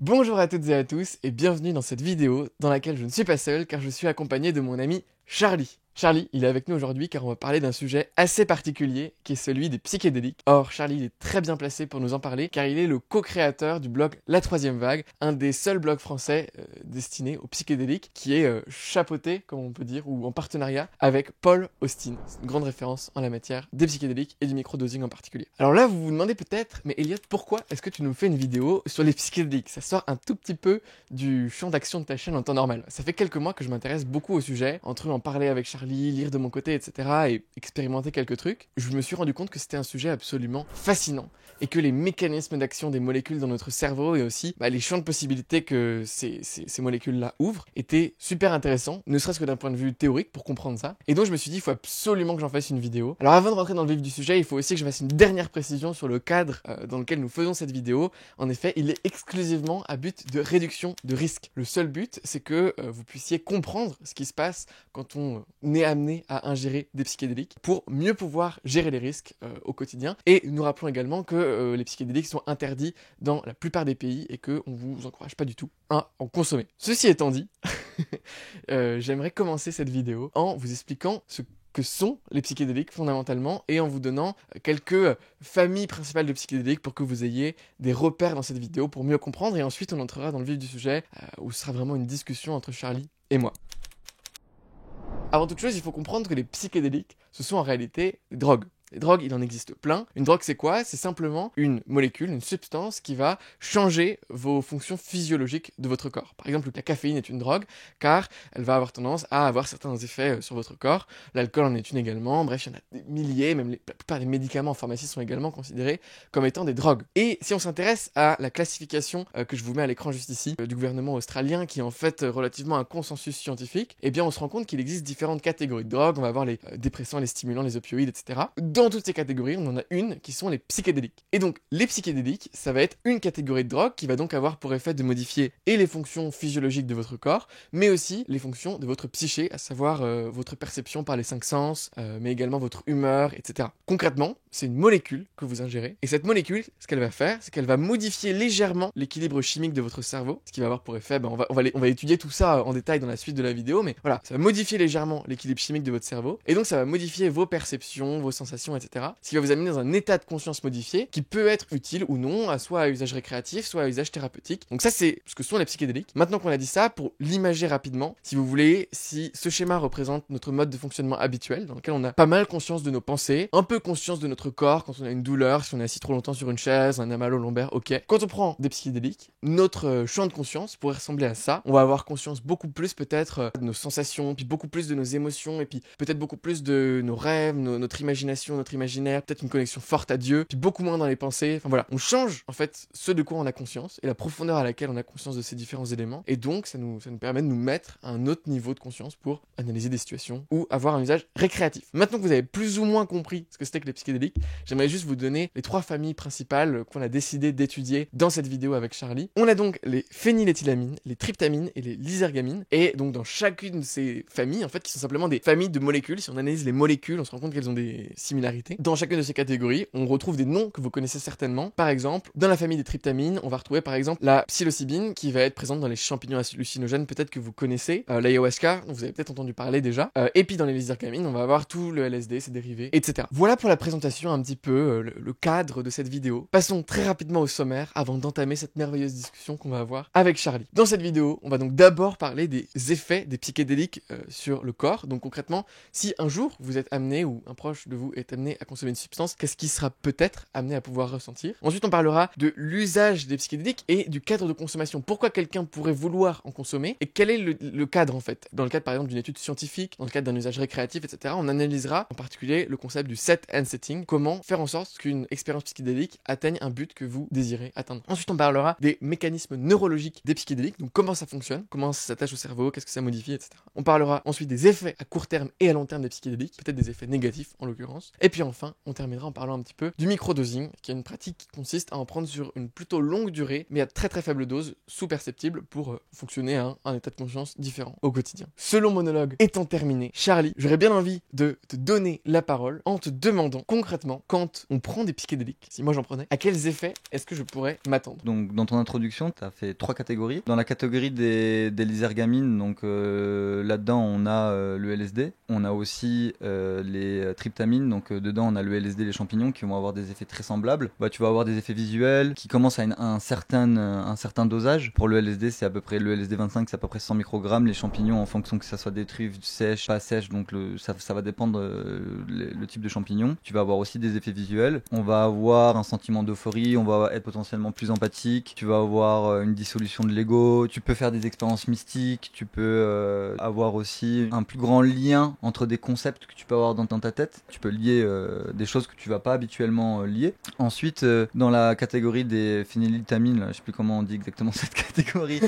Bonjour à toutes et à tous et bienvenue dans cette vidéo dans laquelle je ne suis pas seul car je suis accompagné de mon ami Charlie. Charlie, il est avec nous aujourd'hui car on va parler d'un sujet assez particulier qui est celui des psychédéliques. Or, Charlie il est très bien placé pour nous en parler car il est le co-créateur du blog La Troisième Vague, un des seuls blogs français destinés aux psychédéliques qui est chapeauté, comme on peut dire, ou en partenariat avec Paul Austin. C'est une grande référence en la matière des psychédéliques et du microdosing en particulier. Alors là, vous vous demandez peut-être, mais Elliot, pourquoi est-ce que tu nous fais une vidéo sur les psychédéliques? Ça sort un tout petit peu du champ d'action de ta chaîne en temps normal. Ça fait quelques mois que je m'intéresse beaucoup au sujet, entre en parler avec Charlie, lire de mon côté, etc. et expérimenter quelques trucs. Je me suis rendu compte que c'était un sujet absolument fascinant et que les mécanismes d'action des molécules dans notre cerveau et aussi les champs de possibilités que ces molécules-là ouvrent étaient super intéressants, ne serait-ce que d'un point de vue théorique pour comprendre ça. Et donc je me suis dit, il faut absolument que j'en fasse une vidéo. Alors avant de rentrer dans le vif du sujet, il faut aussi que je fasse une dernière précision sur le cadre dans lequel nous faisons cette vidéo. En effet, il est exclusivement à but de réduction de risque. Le seul but, c'est que vous puissiez comprendre ce qui se passe quand on est amené à ingérer des psychédéliques pour mieux pouvoir gérer les risques au quotidien. Et nous rappelons également que les psychédéliques sont interdits dans la plupart des pays et qu'on ne vous encourage pas du tout à en consommer. Ceci étant dit, j'aimerais commencer cette vidéo en vous expliquant ce que sont les psychédéliques fondamentalement et en vous donnant quelques familles principales de psychédéliques pour que vous ayez des repères dans cette vidéo pour mieux comprendre, et ensuite on entrera dans le vif du sujet où ce sera vraiment une discussion entre Charlie et moi. Avant toute chose, il faut comprendre que les psychédéliques, ce sont en réalité des drogues. Les drogues, il en existe plein. Une drogue, c'est quoi? C'est simplement une molécule, une substance qui va changer vos fonctions physiologiques de votre corps. Par exemple, la caféine est une drogue, car elle va avoir tendance à avoir certains effets sur votre corps. L'alcool en est une également. Bref, il y en a des milliers, même la plupart des médicaments en pharmacie sont également considérés comme étant des drogues. Et si on s'intéresse à la classification que je vous mets à l'écran juste ici, du gouvernement australien, qui est en fait relativement un consensus scientifique, eh bien on se rend compte qu'il existe différentes catégories de drogues. On va avoir les dépressants, les stimulants, les opioïdes, etc. Dans toutes ces catégories, on en a une qui sont les psychédéliques. Et donc, les psychédéliques, ça va être une catégorie de drogue qui va donc avoir pour effet de modifier et les fonctions physiologiques de votre corps, mais aussi les fonctions de votre psyché, à savoir votre perception par les 5 sens, mais également votre humeur, etc. Concrètement, c'est une molécule que vous ingérez, et cette molécule, ce qu'elle va faire, c'est qu'elle va modifier légèrement l'équilibre chimique de votre cerveau, ce qui va avoir pour effet, on va étudier tout ça en détail dans la suite de la vidéo, mais voilà, ça va modifier légèrement l'équilibre chimique de votre cerveau, et donc ça va modifier vos perceptions, vos sensations, etc. Ce qui va vous amener dans un état de conscience modifié qui peut être utile ou non, soit à usage récréatif, soit à usage thérapeutique. Donc ça, c'est ce que sont les psychédéliques. Maintenant qu'on a dit ça, pour l'imager rapidement, si vous voulez, si ce schéma représente notre mode de fonctionnement habituel, dans lequel on a pas mal conscience de nos pensées, un peu conscience de notre corps quand on a une douleur, si on est assis trop longtemps sur une chaise, on a mal au lombaire, ok. Quand on prend des psychédéliques, notre champ de conscience pourrait ressembler à ça. On va avoir conscience beaucoup plus peut-être de nos sensations, puis beaucoup plus de nos émotions, et puis peut-être beaucoup plus de nos rêves, notre imagination, notre imaginaire, peut-être une connexion forte à Dieu, puis beaucoup moins dans les pensées. Enfin voilà, on change en fait ce de quoi on a conscience et la profondeur à laquelle on a conscience de ces différents éléments, et donc ça nous permet de nous mettre à un autre niveau de conscience pour analyser des situations ou avoir un usage récréatif. Maintenant que vous avez plus ou moins compris ce que c'était que les psychédéliques, j'aimerais juste vous donner les 3 familles principales qu'on a décidé d'étudier dans cette vidéo avec Charlie. On a donc les phényléthylamines, les tryptamines et les lysergamines, et donc dans chacune de ces familles, en fait, qui sont simplement des familles de molécules, si on analyse les molécules, on se rend compte qu'elles ont des similarités. Dans chacune de ces catégories, on retrouve des noms que vous connaissez certainement. Par exemple, dans la famille des tryptamines, on va retrouver par exemple la psilocybine qui va être présente dans les champignons hallucinogènes, peut-être que vous connaissez, l'ayahuasca, dont vous avez peut-être entendu parler déjà, et puis dans les lysergamines, on va avoir tout le LSD, ses dérivés, etc. Voilà pour la présentation un petit peu, le cadre de cette vidéo. Passons très rapidement au sommaire avant d'entamer cette merveilleuse discussion qu'on va avoir avec Charlie. Dans cette vidéo, on va donc d'abord parler des effets des psychédéliques sur le corps. Donc concrètement, si un jour vous êtes amené ou un proche de vous est amené à consommer une substance, qu'est-ce qui sera peut-être amené à pouvoir ressentir. Ensuite, on parlera de l'usage des psychédéliques et du cadre de consommation. Pourquoi quelqu'un pourrait vouloir en consommer et quel est le cadre en fait. Dans le cadre par exemple d'une étude scientifique, dans le cadre d'un usage récréatif, etc. On analysera en particulier le concept du set and setting, comment faire en sorte qu'une expérience psychédélique atteigne un but que vous désirez atteindre. Ensuite, on parlera des mécanismes neurologiques des psychédéliques, donc comment ça fonctionne, comment ça s'attache au cerveau, qu'est-ce que ça modifie, etc. On parlera ensuite des effets à court terme et à long terme des psychédéliques, peut-être des effets négatifs en l'occurrence. Et puis enfin, on terminera en parlant un petit peu du microdosing, qui est une pratique qui consiste à en prendre sur une plutôt longue durée, mais à très très faible dose, sous-perceptible, pour fonctionner à un état de conscience différent au quotidien. Ce long monologue étant terminé, Charlie, j'aurais bien envie de te donner la parole en te demandant concrètement, quand on prend des psychédéliques, si moi j'en prenais, à quels effets est-ce que je pourrais m'attendre? Donc dans ton introduction, tu as fait 3 catégories. Dans la catégorie des lysergamines, donc là-dedans on a le LSD, on a aussi les tryptamines, donc dedans on a le LSD, les champignons qui vont avoir des effets très semblables. Tu vas avoir des effets visuels qui commencent à un certain dosage. Pour le LSD, c'est à peu près le LSD 25, c'est à peu près 100 microgrammes. Les champignons, en fonction que ça soit des truffes sèches, pas sèches, donc ça va dépendre le type de champignon. Tu vas avoir aussi des effets visuels. On va avoir un sentiment d'euphorie, on va être potentiellement plus empathique. Tu vas avoir une dissolution de l'ego. Tu peux faire des expériences mystiques. Tu peux avoir aussi un plus grand lien entre des concepts que tu peux avoir dans ta tête. Tu peux lier des choses que tu vas pas habituellement lier. Ensuite, dans la catégorie des phényléthamines, là, je sais plus comment on dit exactement cette catégorie.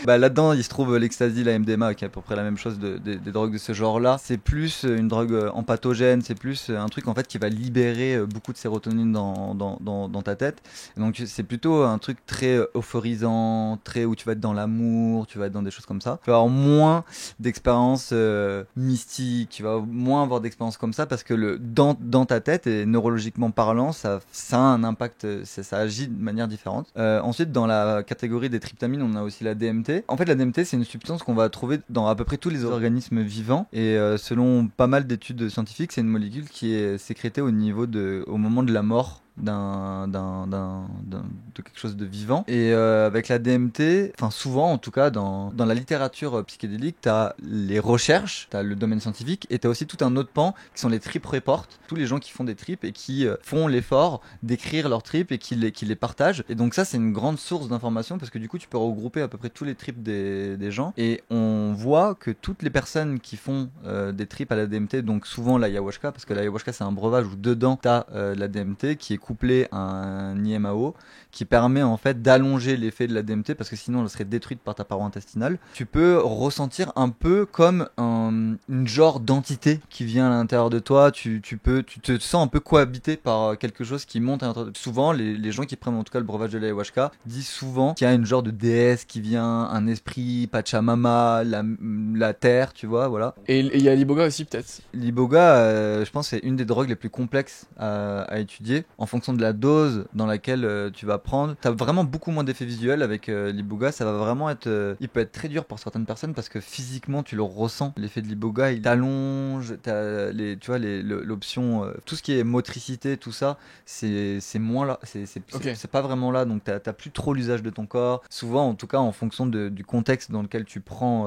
Là-dedans, il se trouve l'ecstasy, la MDMA, qui est à peu près la même chose des drogues de ce genre-là. C'est plus une drogue empathogène, c'est plus un truc en fait qui va libérer beaucoup de sérotonine dans ta tête. Et donc c'est plutôt un truc très euphorisant, très où tu vas être dans l'amour, tu vas être dans des choses comme ça. Tu vas avoir moins d'expériences mystiques, tu vas moins avoir d'expériences comme ça parce que dans ta tête et neurologiquement parlant, ça a un impact, ça agit de manière différente. Ensuite, dans la catégorie des tryptamines, on a aussi la DMT. En fait, la DMT, c'est une substance qu'on va trouver dans à peu près tous les organismes vivants. Et selon pas mal d'études scientifiques, c'est une molécule qui est sécrétée au moment de la mort de quelque chose de vivant. Et avec la DMT, enfin souvent en tout cas dans la littérature psychédélique, t'as les recherches, t'as le domaine scientifique et t'as aussi tout un autre pan qui sont les trip reports, tous les gens qui font des trips et qui font l'effort d'écrire leurs trips et qui les partagent. Et donc ça c'est une grande source d'information parce que du coup tu peux regrouper à peu près tous les trips des gens et on voit que toutes les personnes qui font des trips à la DMT, donc souvent l'ayahuasca, parce que l'ayahuasca c'est un breuvage où dedans t'as la DMT qui est couplé à un IMAO qui permet en fait d'allonger l'effet de la DMT parce que sinon elle serait détruite par ta paroi intestinale. Tu peux ressentir un peu comme une genre d'entité qui vient à l'intérieur de toi. Tu te sens un peu cohabité par quelque chose qui monte à l'intérieur de toi. Souvent les gens qui prennent en tout cas le breuvage de l'ayahuasca disent souvent qu'il y a une genre de déesse qui vient, un esprit, Pachamama, la terre, tu vois, voilà. Et il y a l'iboga aussi peut-être. L'iboga, je pense c'est une des drogues les plus complexes à étudier en fonction de la dose dans laquelle tu vas prendre. T'as vraiment beaucoup moins d'effets visuels avec l'iboga. Ça va vraiment être... il peut être très dur pour certaines personnes parce que physiquement tu le ressens. L'effet de l'iboga, il t'allonge. T'as l'option... tout ce qui est motricité, tout ça, c'est moins là. C'est pas vraiment là. Donc t'as plus trop l'usage de ton corps. Souvent, en tout cas, en fonction du contexte dans lequel tu prends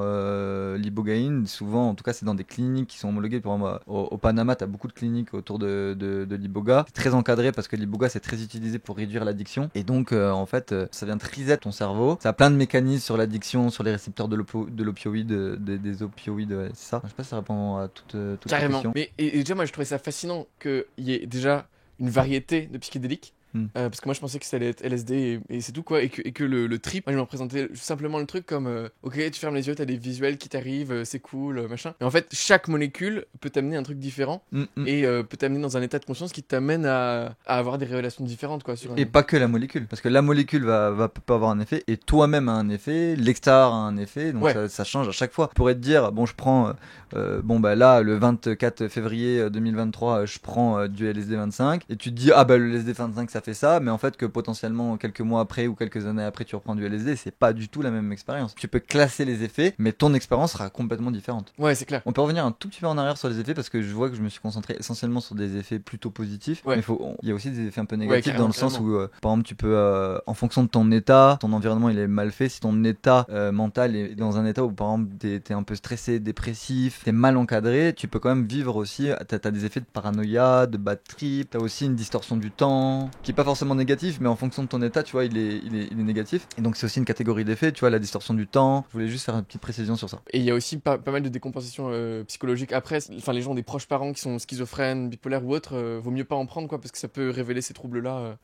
l'ibogaïne, souvent, en tout cas, c'est dans des cliniques qui sont homologuées. Pour moi, au Panama, t'as beaucoup de cliniques autour de l'iboga. C'est très encadré parce que l'iboga c'est très utilisé pour réduire l'addiction et donc en fait ça vient de reset ton cerveau. Ça a plein de mécanismes sur l'addiction, sur les récepteurs de l'opioïde, des opioïdes, ouais, c'est ça. Je sais pas si ça répond à toute la question. Mais et déjà moi je trouvais ça fascinant qu'il y ait déjà une variété de psychédéliques. Parce que moi je pensais que ça allait être LSD et c'est tout quoi, et que le trip, moi je me représentais simplement le truc comme ok tu fermes les yeux, t'as des visuels qui t'arrivent, c'est cool, machin. Mais en fait chaque molécule peut t'amener un truc différent et peut t'amener dans un état de conscience qui t'amène à avoir des révélations différentes quoi. Et pas que la molécule, parce que la molécule va pas avoir un effet et toi-même a un effet, l'extase a un effet, donc ça change à chaque fois. Tu pourrais te dire bon je prends là le 24 février 2023 je prends du LSD 25 et tu te dis le LSD 25 ça fait ça, mais en fait que potentiellement quelques mois après ou quelques années après tu reprends du LSD, c'est pas du tout la même expérience. Tu peux classer les effets, mais ton expérience sera complètement différente. Ouais, c'est clair. On peut revenir un tout petit peu en arrière sur les effets parce que je vois que je me suis concentré essentiellement sur des effets plutôt positifs, mais il y a aussi des effets un peu négatifs dans le sens où par exemple tu peux en fonction de ton état, ton environnement il est mal fait, si ton état mental est dans un état où par exemple t'es un peu stressé, dépressif, t'es mal encadré, tu peux quand même vivre aussi, t'as des effets de paranoïa, de bad trip, t'as aussi une distorsion du temps qui est pas forcément négatif, mais en fonction de ton état, tu vois, il est négatif. Et donc c'est aussi une catégorie d'effets, tu vois, la distorsion du temps. Je voulais juste faire une petite précision sur ça. Et il y a aussi pas mal de décompensations psychologiques après. Enfin, les gens ont des proches parents qui sont schizophrènes, bipolaires ou autres, vaut mieux pas en prendre quoi, parce que ça peut révéler ces troubles-là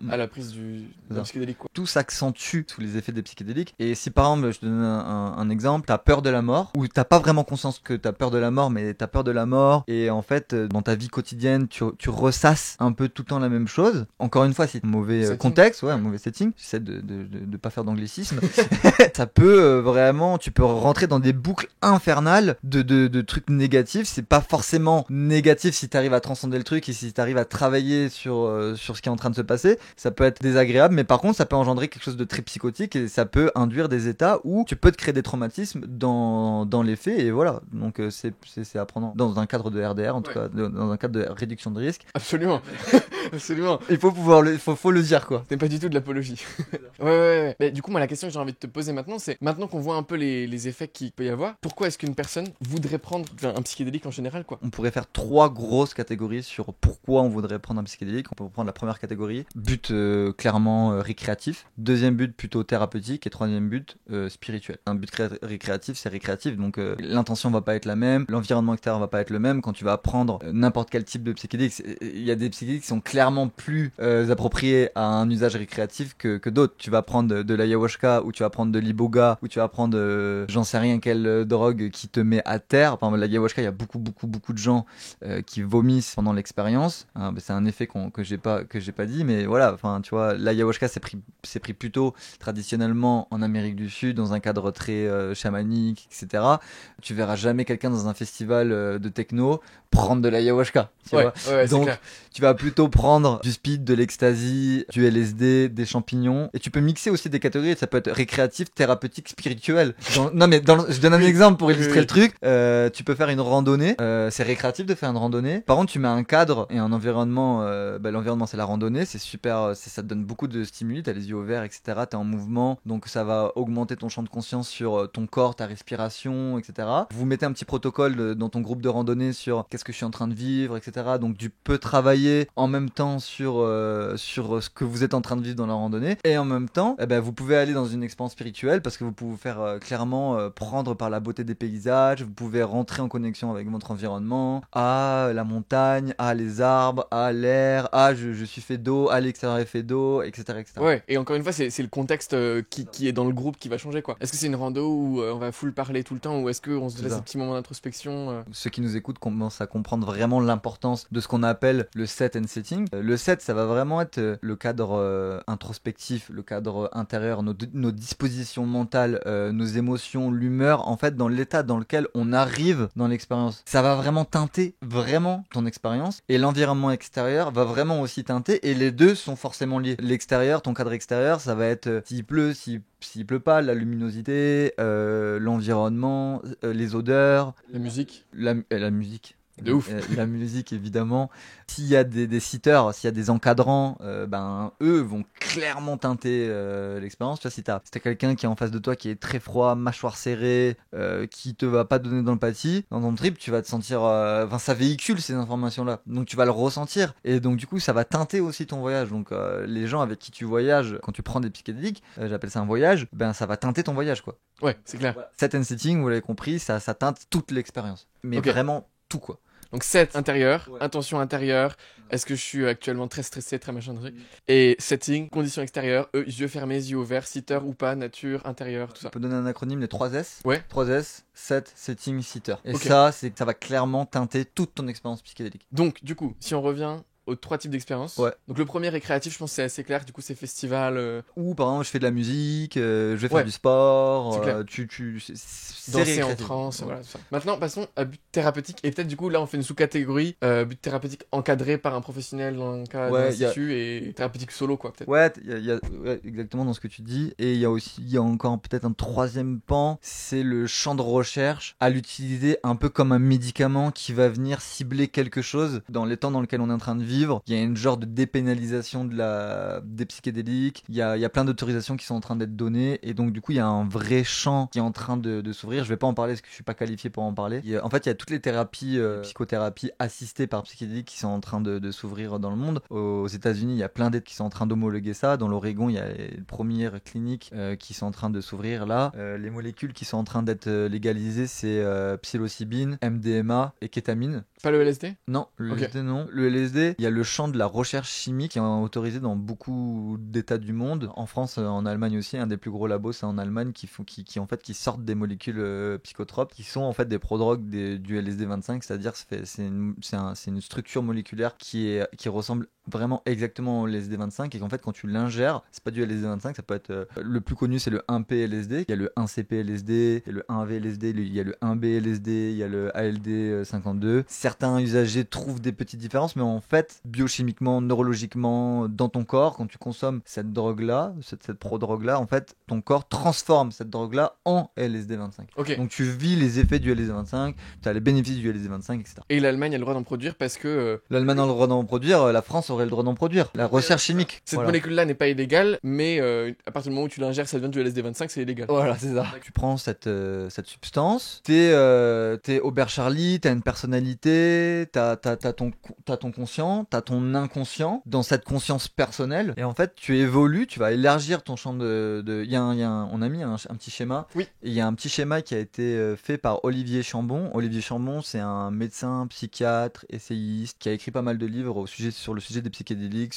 à la prise d'un psychédélique, quoi. Tout s'accentue sous les effets des psychédéliques. Et si par exemple, je te donne un exemple, t'as peur de la mort, ou t'as pas vraiment conscience que t'as peur de la mort, mais t'as peur de la mort, et en fait, dans ta vie quotidienne, tu ressasses un peu tout le temps la même chose. Encore une fois, c'est un mauvais contexte, un mauvais setting. J'essaie de pas faire d'anglicisme. Ça peut vraiment, tu peux rentrer dans des boucles infernales de trucs négatifs. C'est pas forcément négatif si t'arrives à transcender le truc et si t'arrives à travailler sur ce qui est en train de se passer. Ça peut être désagréable, mais par contre, ça peut engendrer quelque chose de très psychotique et ça peut induire des états où tu peux te créer des traumatismes dans les faits, et voilà. Donc c'est à prendre dans un cadre de RDR, en tout cas, dans un cadre de réduction de risque. Absolument. Absolument. Il faut pouvoir faut le dire, quoi. C'est pas du tout de l'apologie. ouais. Mais du coup, moi, la question que j'ai envie de te poser maintenant, c'est maintenant qu'on voit un peu les effets qu'il peut y avoir, pourquoi est-ce qu'une personne voudrait prendre un psychédélique en général, quoi? On pourrait faire 3 grosses catégories sur pourquoi on voudrait prendre un psychédélique. On peut prendre la première catégorie, but clairement récréatif. Deuxième but plutôt thérapeutique, et troisième but spirituel. Un but récréatif, c'est récréatif, donc l'intention va pas être la même, l'environnement extérieur va pas être le même. Quand tu vas prendre n'importe quel type de psychédélique, il y a des psychédéliques qui sont clairement plus appropriés à un usage récréatif que d'autres. Tu vas prendre de l'ayahuasca, ou tu vas prendre de l'iboga, ou tu vas prendre j'en sais rien quelle drogue qui te met à terre. Par exemple, l'ayahuasca, il y a beaucoup de gens qui vomissent pendant l'expérience. C'est un effet que j'ai pas dit, mais voilà. Enfin, tu vois, l'ayahuasca c'est pris plutôt traditionnellement en Amérique du Sud dans un cadre très chamanique, etc. Tu verras jamais quelqu'un dans un festival de techno prendre de l'ayahuasca. Donc tu vas plutôt prendre du speed, de l'ecstasy, du LSD, des champignons, et tu peux mixer aussi des catégories. Ça peut être récréatif, thérapeutique, spirituel. Je donne un exemple pour illustrer le truc. Tu peux faire une randonnée, c'est récréatif de faire une randonnée. Par contre, tu mets un cadre et un environnement, l'environnement c'est la randonnée, c'est super, ça te donne beaucoup de stimuli, t'as les yeux ouverts, etc. T'es en mouvement, donc ça va augmenter ton champ de conscience sur ton corps, ta respiration, etc. Vous mettez un petit protocole dans ton groupe de randonnée sur qu'est-ce que je suis en train de vivre, etc. Donc tu peux travailler en même temps sur ce que vous êtes en train de vivre dans la randonnée, et en même temps vous pouvez aller dans une expérience spirituelle, parce que vous pouvez vous faire clairement prendre par la beauté des paysages. Vous pouvez rentrer en connexion avec votre environnement, la montagne, les arbres, l'air, je suis fait d'eau, l'extérieur est fait d'eau, etc. Ouais, et encore une fois, c'est le contexte qui est dans le groupe qui va changer, quoi. Est-ce que c'est une rando où on va full parler tout le temps, ou est-ce qu'on se laisse des petits moments d'introspection Ceux qui nous écoutent commencent à comprendre vraiment l'importance de ce qu'on appelle le set and setting. Le set, ça va vraiment être le cadre introspectif, le cadre intérieur, nos dispositions mentales, nos émotions, l'humeur, en fait, dans l'état dans lequel on arrive dans l'expérience. Ça va vraiment teinter vraiment ton expérience, et l'environnement extérieur va vraiment aussi teinter, et les deux sont forcément liés. L'extérieur, ton cadre extérieur, ça va être s'il pleut, s'il pleut pas, la luminosité, l'environnement, les odeurs, la musique. La musique. De ouf. La musique, évidemment. S'il y a des sitters, s'il y a des encadrants, eux vont clairement teinter l'expérience. Tu vois, si t'as quelqu'un qui est en face de toi qui est très froid, mâchoire serrée, qui te va pas donner d'empathie, dans ton trip, tu vas te sentir... ça véhicule ces informations-là. Donc tu vas le ressentir. Et donc du coup, ça va teinter aussi ton voyage. Donc les gens avec qui tu voyages, quand tu prends des psychédéliques, j'appelle ça un voyage, ça va teinter ton voyage, quoi. Ouais, c'est clair. Set and setting, vous l'avez compris, ça teinte toute l'expérience. Mais vraiment tout, quoi. Donc set intérieur, intention intérieure, est-ce que je suis actuellement très stressé, très machin de truc, et setting, conditions extérieures, yeux fermés, yeux ouverts, sitter ou pas, nature, intérieur, tout ça. On peut donner un acronyme, les 3 S. Ouais. 3 S, set, setting, sitter. Et ça va clairement teinter toute ton expérience psychédélique. Donc du coup, si on revient aux 3 types d'expériences. Ouais. Donc le premier récréatif, je pense que c'est assez clair, du coup c'est festival. Ou par exemple je fais de la musique, je vais faire du sport, c'est danser en transe, voilà, tout ça. Maintenant passons à but thérapeutique, et peut-être du coup là on fait une sous-catégorie, but thérapeutique encadré par un professionnel dans un cas d'institut, et thérapeutique solo, quoi, peut-être. Ouais, il y a exactement dans ce que tu dis, et il y a encore peut-être un troisième pan, c'est le champ de recherche à l'utiliser un peu comme un médicament qui va venir cibler quelque chose dans les temps dans lesquels on est en train de vivre. Il y a une genre de dépénalisation des psychédéliques, il y a plein d'autorisations qui sont en train d'être données, et donc du coup il y a un vrai champ qui est en train de s'ouvrir. Je vais pas en parler parce que je suis pas qualifié pour en parler. En fait il y a toutes les thérapies, psychothérapies assistées par psychédéliques qui sont en train de s'ouvrir dans le monde. Aux États-Unis il y a plein d'aides qui sont en train d'homologuer ça. Dans l'Oregon il y a les premières cliniques qui sont en train de s'ouvrir là. Les molécules qui sont en train d'être légalisées, c'est psilocybine, MDMA et kétamine. Pas le LSD? Non, le LSD non. Le LSD, il y a a le champ de la recherche chimique qui est autorisé dans beaucoup d'états du monde. En France, en Allemagne aussi, un des plus gros labos, c'est en Allemagne, en fait, qui sortent des molécules psychotropes, qui sont en fait des prodrogues du LSD 25, c'est-à-dire c'est une structure moléculaire qui ressemble vraiment exactement au LSD 25 et qu'en fait quand tu l'ingères, c'est pas du LSD 25, ça peut être le plus connu c'est le 1P LSD, il y a le 1CP LSD, il y a le 1V LSD, il y a le 1B LSD, il y a le ALD 52. Certains usagers trouvent des petites différences, mais en fait biochimiquement, neurologiquement, dans ton corps, quand tu consommes cette drogue-là, cette prodrogue-là, en fait ton corps transforme cette drogue-là en LSD 25. Okay. Donc tu vis les effets du LSD 25, tu as les bénéfices du LSD 25, etc. Et l'Allemagne a le droit d'en produire parce que... L'Allemagne a le droit d'en produire, la France aurait le droit d'en produire. La recherche chimique. Cette molécule-là n'est pas illégale, mais à partir du moment où tu l'ingères, ça devient du LSD 25, c'est illégal. Voilà, c'est ça. Tu prends cette substance, t'es Aubert Charlie, t'as une personnalité, t'as ton conscient, t'as ton inconscient, dans cette conscience personnelle, et en fait tu évolues, tu vas élargir ton champ on a mis un petit schéma. Oui. Il y a un petit schéma qui a été fait par Olivier Chambon. Olivier Chambon, c'est un médecin, psychiatre, essayiste, qui a écrit pas mal de livres sur le sujet des psychédéliques.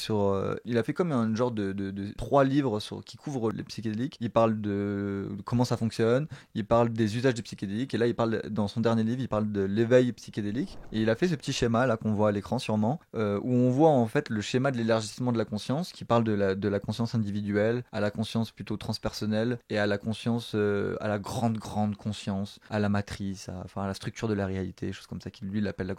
Il a fait comme un genre de 3 livres qui couvrent les psychédéliques. Il parle de comment ça fonctionne, il parle des usages des psychédéliques, et là dans son dernier livre, il parle de l'éveil psychédélique. Et il a fait ce petit schéma là qu'on voit à l'écran sûrement, où on voit en fait le schéma de l'élargissement de la conscience, qui parle de la conscience individuelle à la conscience plutôt transpersonnelle, et à la conscience, à la grande conscience, à la matrice, à la structure de la réalité, choses comme ça, qu'il lui l'appelle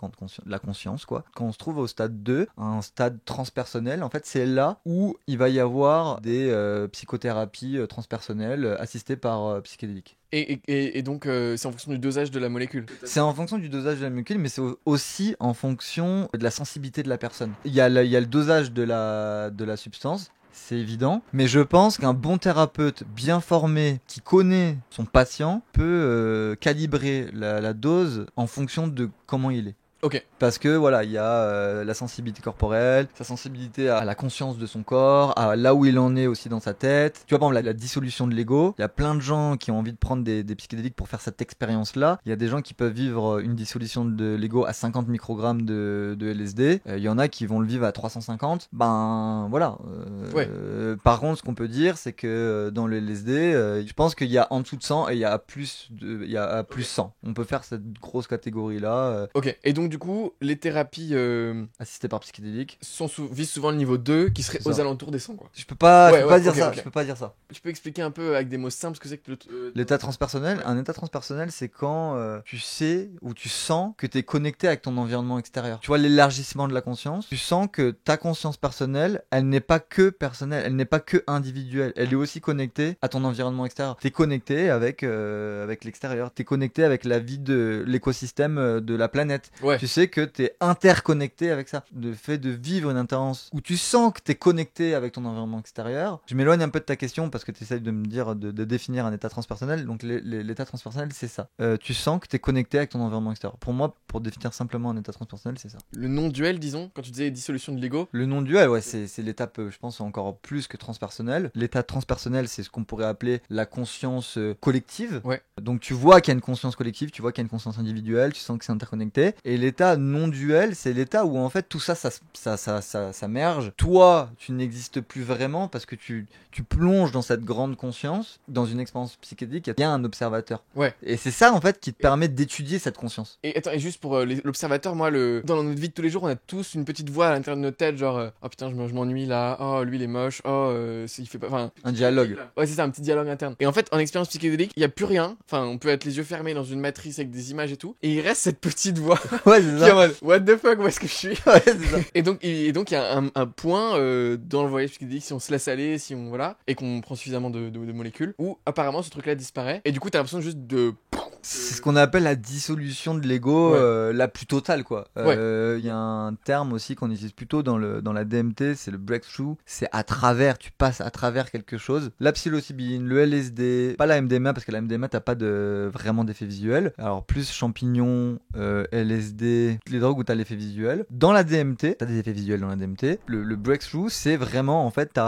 la conscience quoi. Quand on se trouve au stade 2, un stade transpersonnel, en fait c'est là où il va y avoir des psychothérapies transpersonnelles assistées par psychédéliques. Et donc c'est en fonction du dosage de la molécule. C'est en fonction du dosage de la molécule, mais c'est aussi en fonction de la sensibilité de la personne. Il y a le dosage de la substance, c'est évident, mais je pense qu'un bon thérapeute bien formé qui connaît son patient peut calibrer la dose en fonction de comment il est. Ok. Parce que voilà, il y a la sensibilité corporelle, sa sensibilité à la conscience de son corps, à là où il en est aussi dans sa tête. Tu vois, par exemple, la dissolution de l'ego. Il y a plein de gens qui ont envie de prendre des psychédéliques pour faire cette expérience-là. Il y a des gens qui peuvent vivre une dissolution de l'ego à 50 microgrammes de LSD. Il y en a qui vont le vivre à 350. Ben voilà. Ouais. Par contre, ce qu'on peut dire, c'est que dans le LSD, je pense qu'il y a en dessous de 100 et il y a plus 100. On peut faire cette grosse catégorie-là. Ok. Et donc du coup, les thérapies assistées par psychédéliques visent souvent le niveau 2 qui serait aux alentours des 100 quoi. Je peux pas dire okay, ça, okay. Je peux pas dire ça. Tu peux expliquer un peu avec des mots simples ce que c'est que l'état transpersonnel. Un état transpersonnel, c'est quand tu sais ou tu sens que tu es connecté avec ton environnement extérieur. Tu vois l'élargissement de la conscience, tu sens que ta conscience personnelle, elle n'est pas que personnelle, elle n'est pas que individuelle, elle est aussi connectée à ton environnement extérieur. Tu es connecté avec l'extérieur, tu es connecté avec la vie de l'écosystème de la planète. Ouais. Tu sais que tu es interconnecté avec ça. Le fait de vivre une expérience où tu sens que tu es connecté avec ton environnement extérieur. Je m'éloigne un peu de ta question parce que tu essayes de me dire de définir un état transpersonnel. Donc l'état transpersonnel, c'est ça. Tu sens que tu es connecté avec ton environnement extérieur. Pour moi, pour définir simplement un état transpersonnel, c'est ça. Le non-duel, disons, quand tu disais dissolution de l'ego. Le non-duel, ouais, c'est l'étape, je pense, encore plus que transpersonnel. L'état transpersonnel, c'est ce qu'on pourrait appeler la conscience collective. Ouais. Donc tu vois qu'il y a une conscience collective, tu vois qu'il y a une conscience individuelle, tu sens que c'est interconnecté. Et l'état non-duel, c'est l'état où en fait tout ça merge. Toi, tu n'existes plus vraiment parce que tu plonges dans cette grande conscience, dans une expérience psychédélique, il y a un observateur. Ouais. Et c'est ça en fait qui te permet d'étudier cette conscience. Et attends, et juste pour l'observateur, moi, dans notre vie de tous les jours, on a tous une petite voix à l'intérieur de notre tête, genre oh putain, je m'ennuie là, oh lui il est moche, oh il fait pas. Enfin, un dialogue. Ouais, c'est ça, un petit dialogue interne. Et en fait, en expérience psychédélique, il y a plus rien. Enfin, on peut être les yeux fermés dans une matrice avec des images et tout, et il reste cette petite voix. Ouais, c'est ça. Qui est en mode, what the fuck, où est-ce que je suis? Ouais, c'est ça. Et donc il y a un point dans le voyage psychédélique, si on se laisse aller, si on voilà, et qu'on prend suffisamment de molécules, où apparemment ce truc-là disparaît. Et du coup, t'as l'impression juste de. C'est ce qu'on appelle la dissolution de l'ego, la plus totale, quoi. Y a un terme aussi qu'on utilise plutôt dans la DMT, c'est le breakthrough. C'est tu passes à travers quelque chose. La psilocybine, le LSD, pas la MDMA, parce que la MDMA, t'as pas vraiment d'effet visuel. Alors, plus champignons, LSD, les drogues où t'as l'effet visuel. Dans la DMT, t'as des effets visuels dans la DMT. Le breakthrough, c'est vraiment, en fait,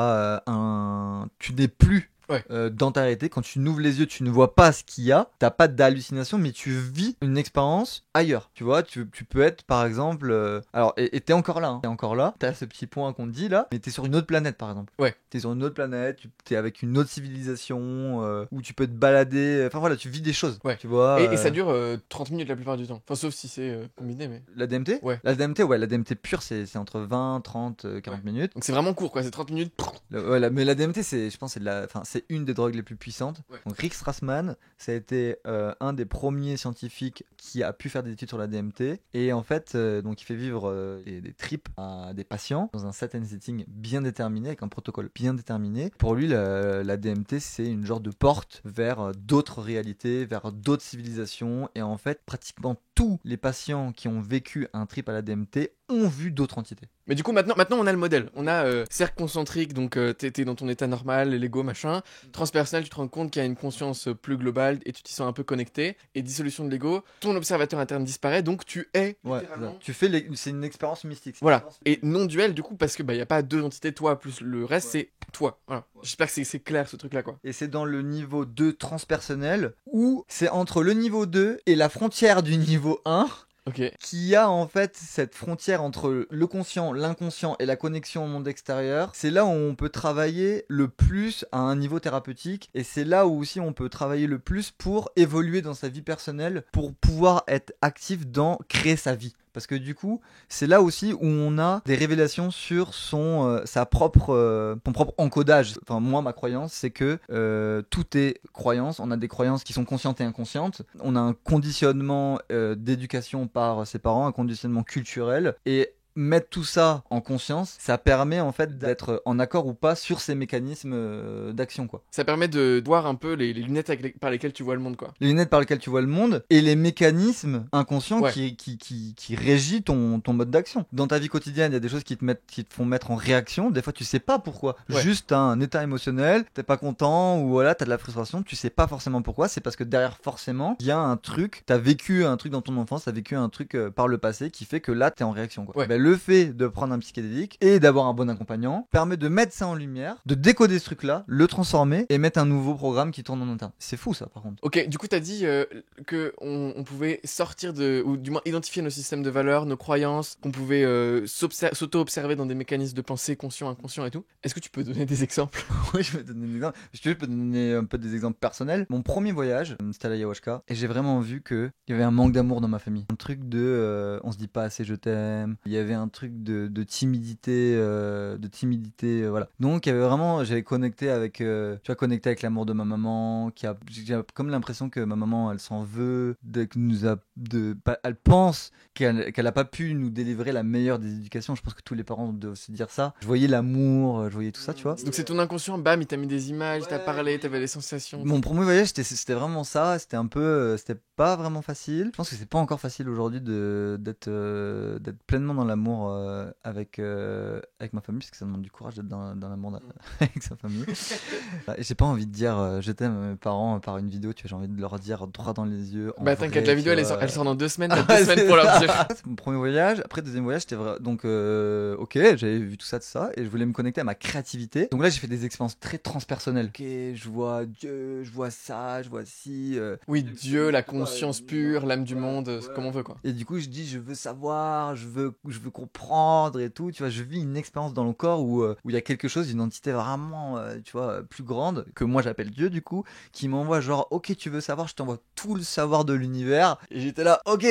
tu n'es plus Ouais. Dans ta réalité, quand tu n'ouvres les yeux, tu ne vois pas ce qu'il y a, t'as pas d'hallucination, mais tu vis une expérience ailleurs. Tu vois, tu peux être par exemple, alors et t'es encore là, t'es encore là, t'as ce petit point qu'on te dit là, mais t'es sur une autre planète par exemple. Ouais. T'es sur une autre planète, t'es avec une autre civilisation, où tu peux te balader, enfin voilà, tu vis des choses. Ouais. Tu vois. Et ça dure 30 minutes la plupart du temps. Enfin, sauf si c'est combiné, mais. La DMT? Ouais. La DMT pure, c'est entre 20, 30, 40 minutes. Donc c'est vraiment court, quoi. C'est 30 minutes. Mais la DMT, je pense, c'est une des drogues les plus puissantes. Ouais. Donc Rick Strassman, ça a été un des premiers scientifiques qui a pu faire des études sur la DMT. Et en fait, donc il fait vivre des trips à des patients dans un set and setting bien déterminé, avec un protocole bien déterminé. Pour lui, la DMT, c'est une genre de porte vers d'autres réalités, vers d'autres civilisations. Et en fait, pratiquement tous les patients qui ont vécu un trip à la DMT ont vu d'autres entités. Mais du coup, maintenant, on a le modèle. On a cercle concentrique, donc t'es dans ton état normal, l'ego, machin. Transpersonnel, tu te rends compte qu'il y a une conscience plus globale et tu t'y sens un peu connecté. Et dissolution de l'ego, ton observateur interne disparaît, donc tu es littéralement. C'est une expérience mystique. Voilà. Et non duel, du coup, parce que y a pas deux entités, toi plus le reste, c'est toi. Voilà. J'espère que c'est clair ce truc-là, quoi. Et c'est dans le niveau 2 transpersonnel où c'est entre le niveau 2 et la frontière du niveau 1. Ok. Qui a en fait cette frontière entre le conscient, l'inconscient et la connexion au monde extérieur. C'est là où on peut travailler le plus à un niveau thérapeutique et c'est là où aussi on peut travailler le plus pour évoluer dans sa vie personnelle, pour pouvoir être actif dans créer sa vie. Parce que du coup, c'est là aussi où on a des révélations sur son propre encodage. Enfin, moi, ma croyance, c'est que tout est croyance. On a des croyances qui sont conscientes et inconscientes. On a un conditionnement d'éducation par ses parents, un conditionnement culturel. Et mettre tout ça en conscience, ça permet en fait d'être en accord ou pas sur ces mécanismes d'action, quoi. Ça permet de voir un peu les lunettes par lesquelles tu vois le monde, quoi. Les lunettes par lesquelles tu vois le monde et les mécanismes inconscients Ouais. qui régissent ton mode d'action. Dans ta vie quotidienne, il y a des choses qui te font mettre en réaction. Des fois, tu sais pas pourquoi. Ouais. Juste t'as un état émotionnel, t'es pas content ou voilà, t'as de la frustration, tu sais pas forcément pourquoi. C'est parce que derrière, forcément, il y a un truc, t'as vécu un truc dans ton enfance, t'as vécu un truc par le passé qui fait que là, t'es en réaction, quoi. Ouais. Ben, le fait de prendre un psychédélique et d'avoir un bon accompagnant permet de mettre ça en lumière, de décoder ce truc-là, le transformer et mettre un nouveau programme qui tourne en interne. C'est fou ça par contre. Ok, du coup t'as dit que on pouvait sortir ou du moins identifier nos systèmes de valeurs, nos croyances, qu'on pouvait s'auto-observer dans des mécanismes de pensée conscients, inconscients et tout. Est-ce que tu peux donner des exemples? Oui, je vais te donner des exemples. Si tu veux, je peux te donner un peu des exemples personnels. Mon premier voyage, c'était à l'ayahuasca et j'ai vraiment vu qu'il y avait un manque d'amour dans ma famille. Un truc de on se dit pas assez je t'aime. Il y avait un truc de timidité, voilà. Donc j'avais connecté avec, connecté avec l'amour de ma maman, j'ai comme l'impression que ma maman, elle s'en veut, elle pense qu'elle a pas pu nous délivrer la meilleure des éducations. Je pense que tous les parents doivent se dire ça. Je voyais l'amour, je voyais tout ça, tu vois. Donc c'est ton inconscient, bam, il t'a mis des images, il t'a parlé, t'avais des sensations. Mon premier voyage, c'était vraiment ça. C'était un peu, c'était pas vraiment facile. Je pense que c'est pas encore facile aujourd'hui d'être pleinement dans l'amour avec ma famille, parce que ça demande du courage d'être dans l'amour avec sa famille. Et j'ai pas envie de dire je t'aime à mes parents par une vidéo, tu vois, j'ai envie de leur dire droit dans les yeux. Bah t'inquiète, la vidéo elle sort dans 2 semaines, t'as 2 Ah, semaines pour leur dire. C'est mon premier voyage. Après, deuxième voyage, c'était vrai. Donc, ok, j'avais vu tout ça, et je voulais me connecter à ma créativité. Donc là, j'ai fait des expériences très transpersonnelles. Ok, je vois Dieu, je vois ça, je vois ci. Oui, Dieu, la conscience pure, l'âme du monde, comme on veut, quoi. Et du coup, je dis, je veux savoir, je veux comprendre et tout. Tu vois, je vis une expérience dans le corps où il y a quelque chose, une entité vraiment, tu vois, plus grande, que moi j'appelle Dieu, du coup, qui m'envoie genre, ok, tu veux savoir, je t'envoie tout le savoir de l'univers. Et j'étais là, ok,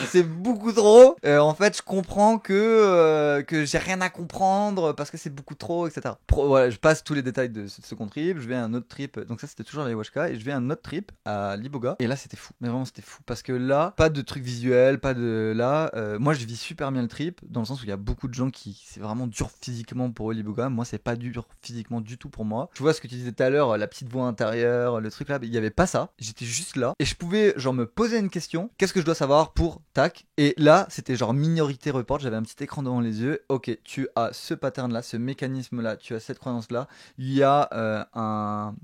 c'est beaucoup trop. En fait, je comprends que j'ai rien à comprendre parce que c'est beaucoup trop, etc. Voilà, je passe tous les détails de ce second trip. Je vais à un autre trip. Donc ça, c'était toujours l'ayahuasca. Et je vais à un autre trip à Liboga. Et là, c'était fou. Mais vraiment, c'était fou. Parce que là, pas de trucs visuels, pas de... Là, moi, je vis super bien le trip. Dans le sens où il y a beaucoup de gens qui... C'est vraiment dur physiquement pour eux, Liboga. Moi, c'est pas dur physiquement du tout pour moi. Tu vois ce que tu disais tout à l'heure, la petite voix intérieure, le truc là. Il y avait pas ça. J'étais juste là. Et je pouvais, genre, me poser une question. Qu'est-ce que je dois savoir pour... Tac. Et là, c'était genre Minority Report. J'avais un petit écran devant les yeux. Ok, tu as ce pattern là, ce mécanisme là, tu as cette croyance là. Il y a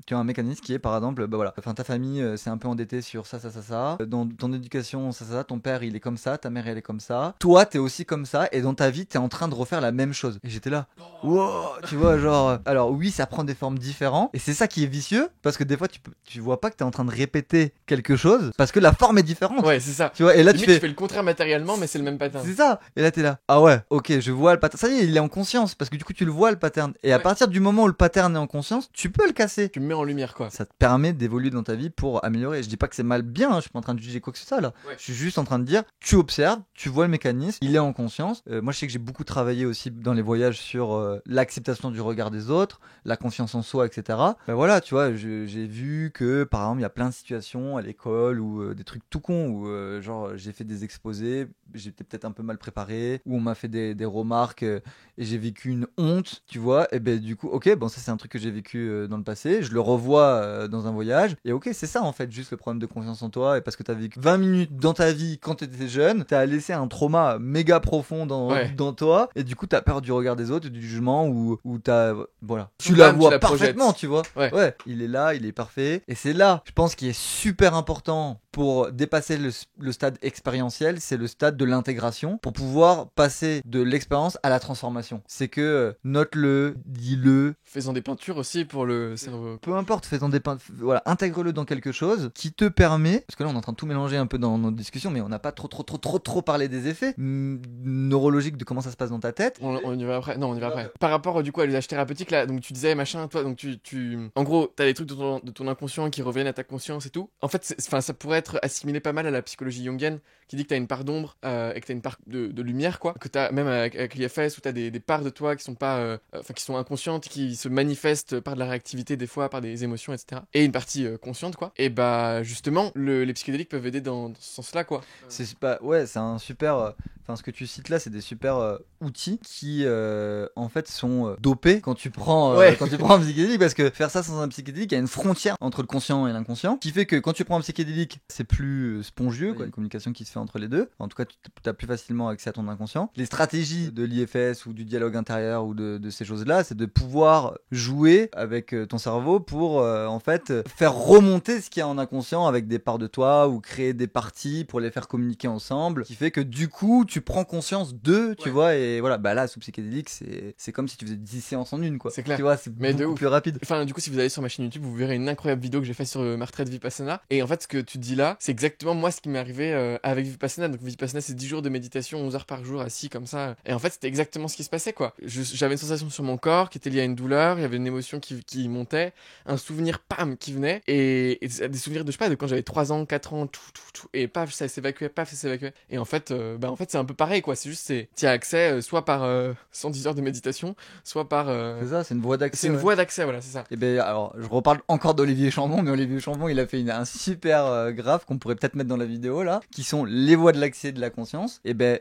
tu as un mécanisme qui est par exemple, bah voilà, enfin ta famille c'est un peu endetté sur ça. Dans ton éducation, ça. Ton père il est comme ça, ta mère elle est comme ça. Toi t'es aussi comme ça. Et dans ta vie, t'es en train de refaire la même chose. Et j'étais là, wow, tu vois, genre. Alors oui, ça prend des formes différentes. Et c'est ça qui est vicieux, parce que des fois, tu vois pas que t'es en train de répéter quelque chose, parce que la forme est différente. Ouais, c'est ça. Tu vois, et là, Limite, tu fais le contraire matériellement, mais c'est le même pattern. C'est ça. Et là, t'es là. Ah ouais, ok, je vois le pattern. Ça y est, il est en conscience, parce que du coup, tu le vois le pattern. Et à partir du moment où le pattern est en conscience, tu peux le casser. Tu me mets en lumière, quoi. Ça te permet d'évoluer dans ta vie pour améliorer. Je dis pas que c'est mal bien, je suis pas en train de juger quoi que ce soit là. Ouais. Je suis juste en train de dire, tu observes, tu vois le mécanisme, il est en conscience. Moi, je sais que j'ai beaucoup travaillé aussi dans les voyages sur l'acceptation du regard des autres, la confiance en soi, etc. Ben voilà, tu vois, j'ai vu que par exemple, il y a plein de situations à l'école ou des trucs tout cons où genre j'ai fait des exposés, j'étais peut-être un peu mal préparé, où on m'a fait des remarques et j'ai vécu une honte, tu vois. Et ben du coup, ok, bon, ça c'est un truc que j'ai vécu dans le passé, je le revois dans un voyage, et ok, c'est ça en fait, juste le problème de confiance en toi, et parce que t'as vécu 20 minutes dans ta vie quand t'étais jeune, t'as laissé un trauma méga profond dans toi, et du coup t'as peur du regard des autres, du jugement, ou t'as, voilà. Tu la vois parfaitement, tu vois. Ouais, il est là, il est parfait, et c'est là, je pense, qu'il est super important pour dépasser le stade expérientiel, c'est le stade de l'intégration, pour pouvoir passer de l'expérience à la transformation. C'est que note-le, dis-le. Faisons des peintures aussi pour le cerveau. Peu importe, faisons des peintures, voilà, intègre-le dans quelque chose qui te permet, parce que là on est en train de tout mélanger un peu dans notre discussion, mais on n'a pas trop parlé des effets neurologiques de comment ça se passe dans ta tête. On y va après. Non, on y va après. Par rapport du coup à l'usage thérapeutique là, donc tu disais machin, toi, donc en gros, t'as des trucs de ton inconscient qui reviennent à ta conscience et tout. En fait, ça pourrait être assimilé pas mal à la psychologie jungienne, qui dit que t'as une part d'ombre et que t'as une part de lumière, quoi. Que t'as même avec l'IFS où t'as des parts de toi qui sont pas, qui sont inconscientes, qui se manifestent par de la réactivité des fois, par des émotions, etc. Et une partie consciente, quoi. Et bah justement, les psychédéliques peuvent aider dans ce sens-là, quoi. C'est un super. Enfin, ce que tu cites là, c'est des super outils qui, en fait, sont dopés quand tu prends un psychédélique, parce que faire ça sans un psychédélique, il y a une frontière entre le conscient et l'inconscient, qui fait que quand tu prends un psychédélique, c'est plus spongieux, quoi, une communication qui se fait entre les deux. En tout cas, tu as plus facilement accès à ton inconscient. Les stratégies de l'IFS ou du dialogue intérieur ou de ces choses-là, c'est de pouvoir jouer avec ton cerveau pour, en fait, faire remonter ce qu'il y a en inconscient avec des parts de toi, ou créer des parties pour les faire communiquer ensemble, qui fait que du coup, tu prends conscience d'eux, tu vois, et voilà, bah là, sous psychédélique, c'est comme si tu faisais 10 séances en une, quoi. C'est clair. Tu vois, c'est beaucoup plus rapide. Enfin, du coup, si vous allez sur ma chaîne YouTube, vous verrez une incroyable vidéo que j'ai faite sur ma retraite Vipassana. Et en fait, ce que tu dis là, c'est exactement moi ce qui m'est arrivé avec Vipassana. Donc, Vipassana, c'est 10 jours de méditation, 11 heures par jour, assis comme ça. Et en fait, c'était exactement ce qui se passait, quoi. J'avais une sensation sur mon corps qui était liée à une douleur, il y avait une émotion qui montait, un souvenir, pam, qui venait, et des souvenirs de, je sais pas, de quand j'avais 3 ans, 4 ans, tout, et paf, ça s'évacuait, paf, ça s'évacuait. Et en fait, c'est un peu pareil, quoi. C'est juste, t'y as accès soit par 110 heures de méditation, soit par. C'est ça, c'est une voie d'accès. C'est une voie d'accès, voilà, c'est ça. Et ben, alors, je reparle encore d'Olivier Chambon, mais Olivier Chambon, il a fait un super graphe qu'on pourrait peut-être mettre dans la vidéo là, qui sont les voies de l'accès de la conscience. Et ben,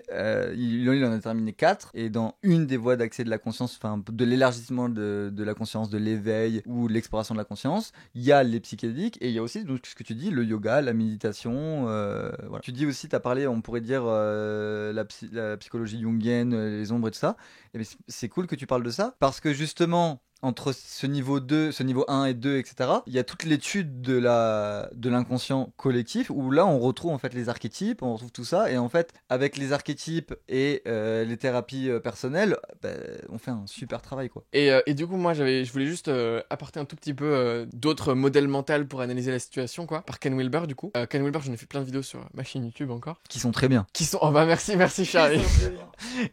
il en a terminé 4. Et dans une des voies d'accès de la conscience, enfin, de l'élargissement de la conscience, de l'éveil ou de l'exploration de la conscience, il y a les psychédéliques, et il y a aussi, donc, ce que tu dis, le yoga, la méditation. Voilà. Tu dis aussi, tu as parlé, on pourrait dire, la psychologie jungienne, les ombres et tout ça. Et bien, c'est cool que tu parles de ça, parce que justement, entre ce niveau 2, ce niveau 1 et 2, etc., il y a toute l'étude de l'inconscient collectif, où là on retrouve en fait les archétypes, on retrouve tout ça, et en fait avec les archétypes et les thérapies personnelles, on fait un super travail, quoi. Et du coup, moi je voulais juste apporter un tout petit peu d'autres modèles mentaux pour analyser la situation, quoi, par Ken Wilber, du coup. Ken Wilber, j'en ai fait plein de vidéos sur ma chaîne YouTube encore. Qui sont très bien. Oh bah merci Charlie.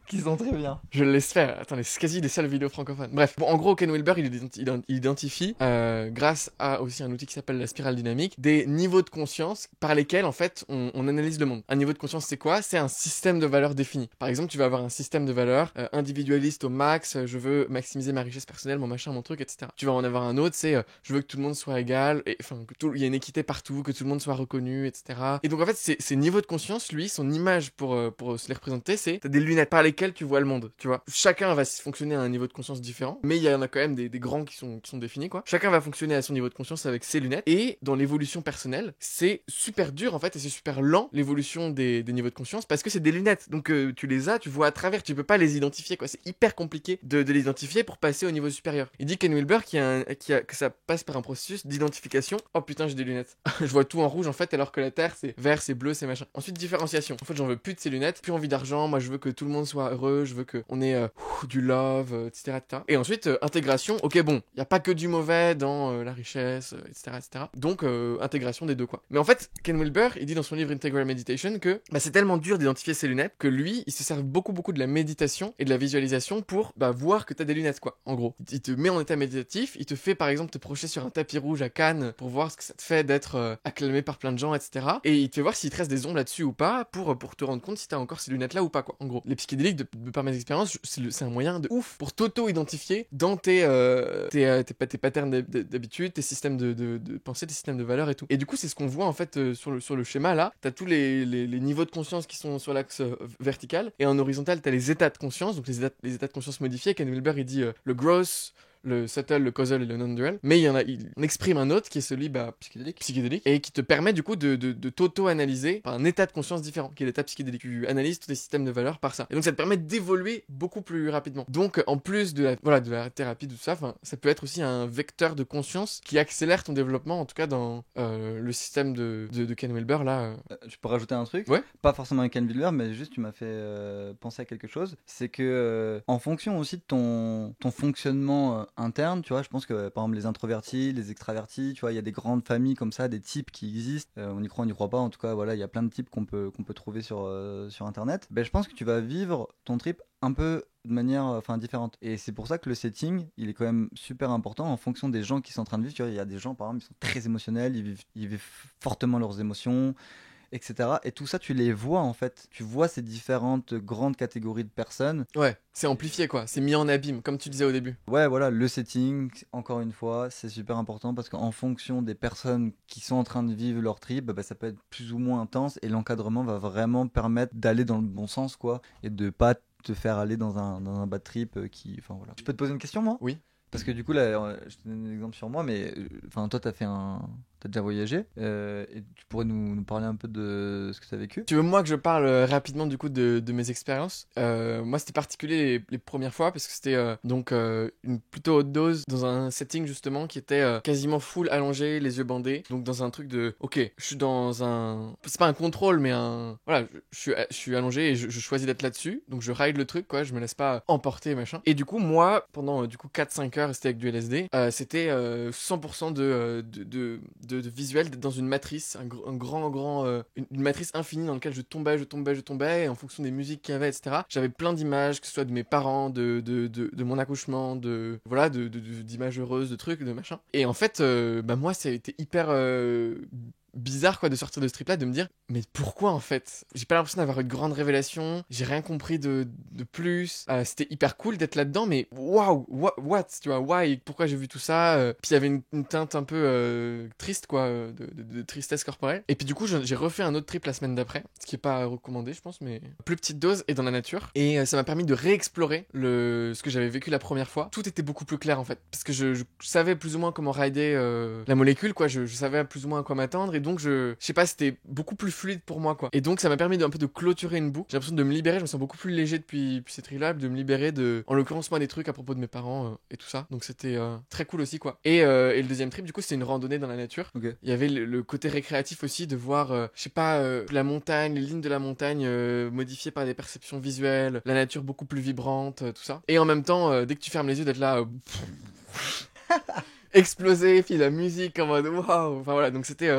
Qui sont très bien. Je le laisse faire. Attends, c'est quasi des seules vidéos francophones. Bref, bon, en gros, Ken Wilber, il identifie, grâce à aussi un outil qui s'appelle la spirale dynamique, des niveaux de conscience par lesquels, en fait, on analyse le monde. Un niveau de conscience, c'est quoi? C'est un système de valeurs défini. Par exemple, tu vas avoir un système de valeurs individualiste au max, je veux maximiser ma richesse personnelle, mon machin, mon truc, etc. Tu vas en avoir un autre, c'est je veux que tout le monde soit égal, enfin, il y a une équité partout, que tout le monde soit reconnu, etc. Et donc, en fait, ces niveaux de conscience, lui, son image pour se les représenter, c'est t'as des lunettes par lesquelles tu vois le monde, tu vois. Chacun va fonctionner à un niveau de conscience différent, mais il y en a quand même système des grands qui sont définis, quoi. Chacun va fonctionner à son niveau de conscience avec ses lunettes. Et dans l'évolution personnelle, c'est super dur en fait, et c'est super lent l'évolution des niveaux de conscience parce que c'est des lunettes. Donc tu les as, tu vois à travers, tu peux pas les identifier, quoi. C'est hyper compliqué de les identifier pour passer au niveau supérieur. Il dit Ken Wilber que ça passe par un processus d'identification. Oh putain, j'ai des lunettes. Je vois tout en rouge en fait, alors que la Terre c'est vert, c'est bleu, c'est machin. Ensuite, différenciation. En fait, j'en veux plus de ces lunettes, plus envie d'argent. Moi, je veux que tout le monde soit heureux, je veux qu'on ait du love, etc., etc. Et ensuite, intégration. Ok, bon, il y a pas que du mauvais dans la richesse, etc., etc. Donc, intégration des deux, quoi. Mais en fait, Ken Wilber, il dit dans son livre Integral Meditation que c'est tellement dur d'identifier ses lunettes que lui, il se sert beaucoup de la méditation et de la visualisation pour voir que t'as des lunettes, quoi. En gros, il te met en état méditatif, il te fait par exemple te projeter sur un tapis rouge à Cannes pour voir ce que ça te fait d'être acclamé par plein de gens, etc. Et il te fait voir s'il te reste des ombres là-dessus ou pas pour te rendre compte si t'as encore ces lunettes là ou pas, quoi. En gros, les psychédéliques, de par mes expériences, c'est un moyen de ouf pour t'auto-identifier dans tes patterns d'habitude, tes systèmes de pensée, tes systèmes de valeurs et tout. Et du coup, c'est ce qu'on voit en fait sur le schéma là. T'as tous les niveaux de conscience qui sont sur l'axe vertical, et en horizontal, t'as les états de conscience, donc les états de conscience modifiés. Ken Wilber, il dit le gross, le subtle, le causal et le non-dual, mais il exprime un autre qui est celui psychédélique, et qui te permet du coup de t'auto-analyser par un état de conscience différent, qui est l'état psychédélique. Tu analyses tous tes systèmes de valeurs par ça, et donc ça te permet d'évoluer beaucoup plus rapidement. Donc en plus de la thérapie, de tout ça, ça peut être aussi un vecteur de conscience qui accélère ton développement, en tout cas dans le système de Ken Wilber là. Je peux rajouter un truc, ouais, pas forcément avec Ken Wilber, mais juste tu m'as fait penser à quelque chose, c'est que en fonction aussi de ton fonctionnement interne, tu vois, je pense que par exemple les introvertis, les extravertis, tu vois, il y a des grandes familles comme ça, des types qui existent, on y croit, on n'y croit pas, en tout cas voilà, il y a plein de types qu'on peut trouver sur internet. Je pense que tu vas vivre ton trip un peu de manière différente, et c'est pour ça que le setting il est quand même super important en fonction des gens qui sont en train de vivre. Tu vois, il y a des gens par exemple, ils sont très émotionnels, ils vivent fortement leurs émotions, etc. Et tout ça, tu les vois en fait. Tu vois ces différentes grandes catégories de personnes. Ouais, c'est amplifié, quoi. C'est mis en abîme, comme tu disais au début. Ouais, voilà, le setting, encore une fois, c'est super important parce qu'en fonction des personnes qui sont en train de vivre leur trip, ça peut être plus ou moins intense, et l'encadrement va vraiment permettre d'aller dans le bon sens, quoi, et de pas te faire aller dans un bad trip qui. Enfin voilà. Je peux te poser une question, moi ? Oui. Parce que du coup, là, je te donne un exemple sur moi, mais toi, t'as déjà voyagé, et tu pourrais nous parler un peu de ce que tu as vécu. Tu veux moi que je parle rapidement du coup de mes expériences. Moi, c'était particulier les premières fois parce que c'était une plutôt haute dose dans un setting justement qui était quasiment full allongé, les yeux bandés. Donc dans un truc de ok, je suis dans un, c'est pas un contrôle mais voilà, je suis allongé et je choisis d'être là-dessus. Donc je ride le truc, quoi, je me laisse pas emporter, machin. Et du coup moi pendant 4-5 heures, c'était avec du LSD, c'était 100% de visuel, d'être dans une matrice, une matrice infinie dans laquelle je tombais, et en fonction des musiques qu'il y avait, etc. J'avais plein d'images, que ce soit de mes parents, de mon accouchement, d'images heureuses, de trucs, de machin. Et en fait, moi, ça a été hyper bizarre, quoi, de sortir de ce trip là, de me dire mais pourquoi en fait, j'ai pas l'impression d'avoir une grande révélation, j'ai rien compris de plus. C'était hyper cool d'être là dedans, mais waouh, what, tu vois, why, pourquoi j'ai vu tout ça. Puis il y avait une teinte un peu triste, quoi, de tristesse corporelle. Et puis du coup j'ai refait un autre trip la semaine d'après, ce qui est pas recommandé je pense, mais plus petite dose et dans la nature, et ça m'a permis de réexplorer ce que j'avais vécu la première fois. Tout était beaucoup plus clair en fait, parce que je savais plus ou moins comment rider la molécule, quoi, je savais plus ou moins à quoi m'attendre, et donc je sais pas, c'était beaucoup plus fluide pour moi, quoi. Et donc ça m'a permis un peu de clôturer une boucle. J'ai l'impression de me libérer, je me sens beaucoup plus léger depuis ces trip-là, de me libérer en l'occurrence moi, des trucs à propos de mes parents et tout ça. Donc c'était très cool aussi, quoi. Et le deuxième trip, du coup, c'était une randonnée dans la nature. Okay. Il y avait le côté récréatif aussi, de voir, je sais pas, la montagne, les lignes de la montagne modifiées par des perceptions visuelles, la nature beaucoup plus vibrante, tout ça. Et en même temps, dès que tu fermes les yeux, d'être là... exploser, puis la musique en mode waouh, enfin voilà, donc c'était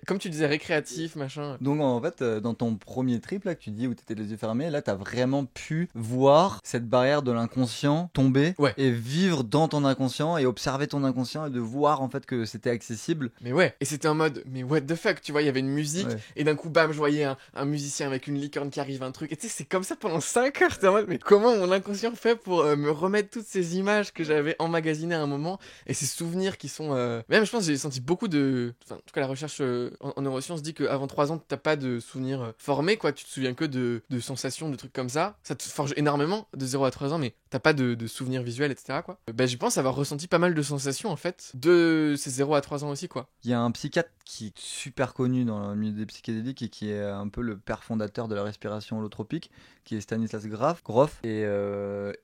comme tu disais, récréatif, machin. Donc en fait, dans ton premier trip là que tu dis où t'étais les yeux fermés, là t'as vraiment pu voir cette barrière de l'inconscient tomber, ouais, et vivre dans ton inconscient et observer ton inconscient et de voir en fait que c'était accessible. Mais ouais, et c'était en mode mais what the fuck, tu vois, il y avait une musique, ouais, et d'un coup bam, je voyais un musicien avec une licorne qui arrive, un truc, et tu sais, c'est comme ça pendant 5 heures, t'es en mode mais comment mon inconscient fait pour me remettre toutes ces images que j'avais emmagasinées à un moment, et ces souvenirs souvenirs qui sont... Même, je pense, j'ai senti beaucoup de... Enfin, en tout cas, la recherche en neurosciences dit qu'avant 3 ans, t'as pas de souvenirs formés, quoi. Tu te souviens que de sensations, de trucs comme ça. Ça te forge énormément de 0 à 3 ans, mais t'as pas de souvenirs visuels, etc., quoi. Je pense avoir ressenti pas mal de sensations, en fait, de ces 0 à 3 ans aussi, quoi. Il y a un psychiatre qui est super connu dans le milieu des psychédéliques et qui est un peu le père fondateur de la respiration holotropique, qui est Stanislas Grof. Et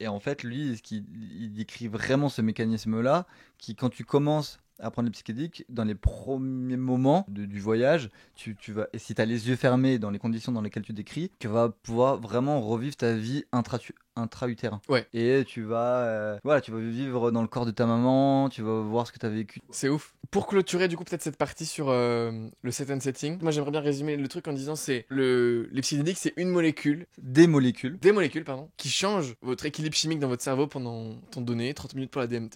en fait, lui, il décrit vraiment ce mécanisme-là, qui, quand tu commences à prendre les psychédéliques, dans les premiers moments du voyage, tu vas, et si tu as les yeux fermés dans les conditions dans lesquelles tu décris, tu vas pouvoir vraiment revivre ta vie intra-utérin. Ouais. Et tu vas vivre dans le corps de ta maman, tu vas voir ce que tu as vécu. C'est ouf. Pour clôturer du coup peut-être cette partie sur le set and setting, moi j'aimerais bien résumer le truc en disant c'est les psychédéliques, c'est une molécule, Des molécules, pardon, qui changent votre équilibre chimique dans votre cerveau pendant un temps donné, 30 minutes pour la DMT,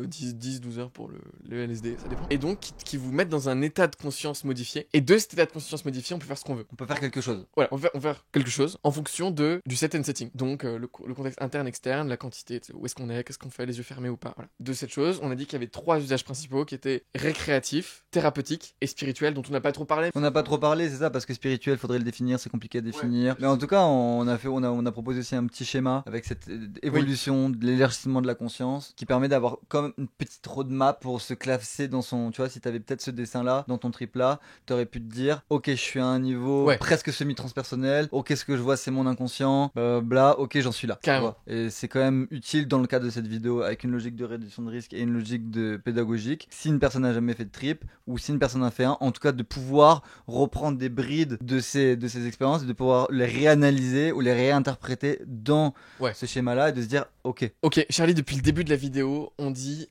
10-12 heures pour le LSD, ça dépend. Et donc qui vous mettent dans un état de conscience modifié. Et de cet état de conscience modifié, on peut faire ce qu'on veut. on peut faire quelque chose. Voilà, on peut faire quelque chose en fonction du set and setting. Donc le contexte interne, externe, la quantité, où est-ce qu'on est, qu'est-ce qu'on fait, les yeux fermés ou pas. Voilà. De cette chose, on a dit qu'il y avait 3 usages principaux qui étaient récréatif, thérapeutique et spirituel, dont on n'a pas trop parlé. On n'a pas trop parlé, c'est ça, parce que spirituel, faudrait le définir, c'est compliqué à définir. Ouais. Mais en tout cas, on a proposé aussi un petit schéma avec cette évolution, de l'élargissement de la conscience, qui permet d'avoir comme une petite roadmap pour se classer dans son. Tu vois, si t'avais peut-être ce dessin-là, dans ton trip là, t'aurais pu te dire, ok, je suis à un niveau presque semi-transpersonnel, ok, ce que je vois, c'est mon inconscient, bla, ok, j'en suis là. Carrément. Et c'est quand même utile dans le cadre de cette vidéo, avec une logique de réduction de risque et une logique de pédagogique. Si une personne n'a jamais fait de trip, ou si une personne en fait un, en tout cas de pouvoir reprendre des brides de ces expériences, de pouvoir les réanalyser ou les réinterpréter dans ce schéma-là et de se dire ok, Charlie, depuis le début de la vidéo, on dit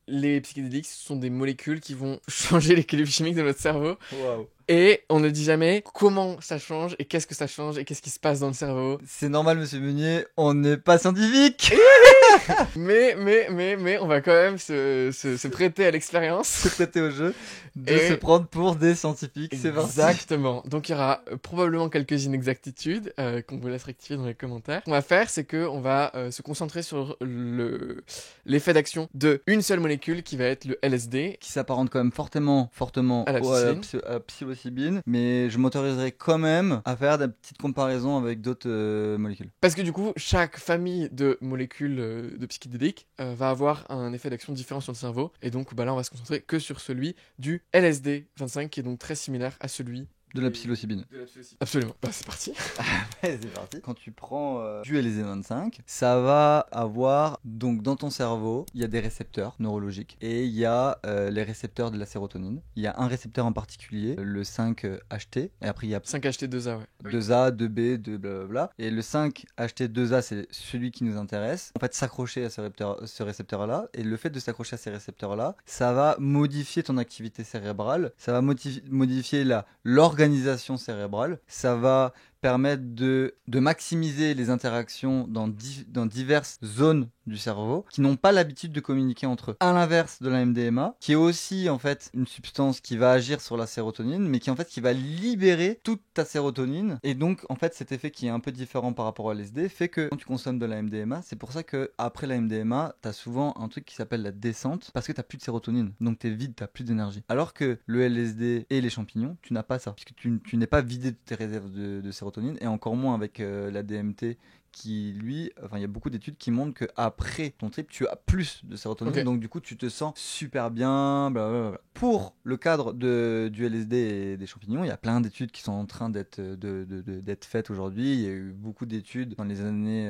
les psychédéliques sont des molécules qui vont changer l'équilibre chimique de notre cerveau. Waouh. Et on ne dit jamais comment ça change et qu'est-ce que ça change et qu'est-ce qui se passe dans le cerveau. C'est normal, monsieur Meunier, on n'est pas scientifique. mais on va quand même se prêter à l'expérience. Se prêter au jeu, se prendre pour des scientifiques, c'est parti. Exactement. Donc il y aura probablement quelques inexactitudes qu'on vous laisse rectifier dans les commentaires. Ce qu'on va faire, c'est qu'on va se concentrer sur l'effet d'action de une seule molécule qui va être le LSD. Qui s'apparente quand même fortement à la psilocybine, mais je m'autoriserai quand même à faire des petites comparaisons avec d'autres molécules. Parce que du coup, chaque famille de molécules de psychédéliques va avoir un effet d'action différent sur le cerveau. Et donc là, on va se concentrer que sur celui du LSD 25, qui est donc très similaire à celui de la psilocybine. Absolument. C'est parti. C'est parti. Quand tu prends du LSD 25, ça va avoir, donc dans ton cerveau, il y a des récepteurs neurologiques et il y a les récepteurs de la sérotonine. Il y a un récepteur en particulier, le 5-HT, et après il y a 5-HT2A, 2A, 2B, 2 blablabla. Et le 5-HT2A, c'est celui qui nous intéresse. En fait, s'accrocher à ce récepteur-là, et le fait de s'accrocher à ces récepteurs-là, ça va modifier ton activité cérébrale, ça va modifier l'organisation cérébrale, ça va permettre de maximiser les interactions dans diverses zones du cerveau qui n'ont pas l'habitude de communiquer entre eux. À l'inverse de la MDMA, qui est aussi en fait une substance qui va agir sur la sérotonine, mais qui va libérer toute ta sérotonine. Et donc en fait cet effet qui est un peu différent par rapport à LSD fait que quand tu consommes de la MDMA, c'est pour ça que après la MDMA, t'as souvent un truc qui s'appelle la descente, parce que t'as plus de sérotonine, donc t'es vide, t'as plus d'énergie. Alors que le LSD et les champignons, tu n'as pas ça, puisque tu n'es pas vidé de tes réserves de sérotonine, et encore moins avec la DMT qui lui, enfin il y a beaucoup d'études qui montrent que après ton trip tu as plus de sérotonine, donc du coup tu te sens super bien, blablabla. Pour le cadre du LSD et des champignons, il y a plein d'études qui sont en train d'être faites aujourd'hui. Il y a eu beaucoup d'études dans les années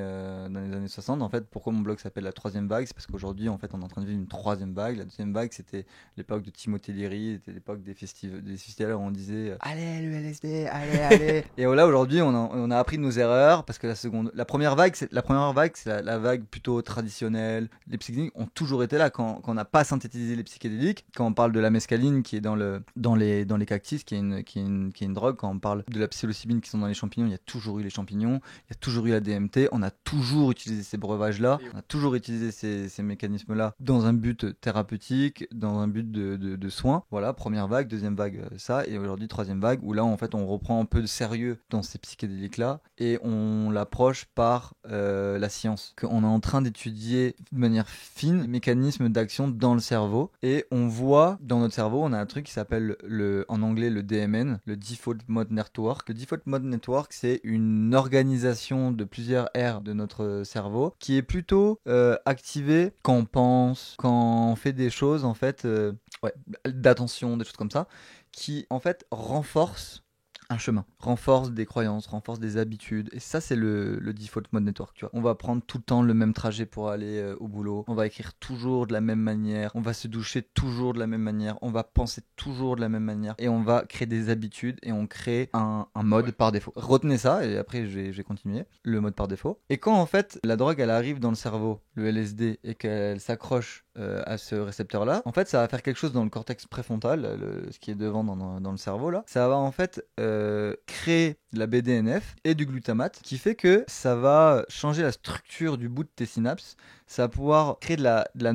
60. En fait, pourquoi mon blog s'appelle la troisième vague, c'est parce qu'aujourd'hui en fait on est en train de vivre une troisième vague. La deuxième vague c'était l'époque de Timothée Leary, c'était l'époque des festivals où on disait allez le LSD, allez et là aujourd'hui on a appris de nos erreurs, parce que la première vague, c'est la vague plutôt traditionnelle. Les psychédéliques ont toujours été là quand on n'a pas synthétisé les psychédéliques. Quand on parle de la mescaline qui est dans les cactus, qui est une drogue, quand on parle de la psilocybine qui sont dans les champignons, il y a toujours eu les champignons, il y a toujours eu la DMT, on a toujours utilisé ces breuvages-là, on a toujours utilisé ces mécanismes-là dans un but thérapeutique, dans un but de soins. Voilà, première vague, deuxième vague, ça, et aujourd'hui troisième vague, où là en fait on reprend un peu de sérieux dans ces psychédéliques-là et on l'approche par par la science, qu'on est en train d'étudier de manière fine les mécanismes d'action dans le cerveau, et on voit dans notre cerveau, on a un truc qui s'appelle en anglais le DMN, le Default Mode Network. Le Default Mode Network, c'est une organisation de plusieurs aires de notre cerveau qui est plutôt activée quand on pense, quand on fait des choses en fait, d'attention, des choses comme ça, qui en fait renforcent un chemin, renforce des croyances, renforce des habitudes, et ça c'est le default mode network, tu vois. On va prendre tout le temps le même trajet pour aller au boulot, on va écrire toujours de la même manière, on va se doucher toujours de la même manière, on va penser toujours de la même manière, et on va créer des habitudes, et on crée un mode par défaut. Retenez ça, et après je vais continuer, le mode par défaut. Et quand en fait la drogue elle arrive dans le cerveau, le LSD, et qu'elle s'accroche à ce récepteur-là, en fait ça va faire quelque chose dans le cortex préfrontal, ce qui est devant dans le cerveau là, ça va en fait créer de la BDNF et du glutamate, qui fait que ça va changer la structure du bout de tes synapses, ça va pouvoir créer de la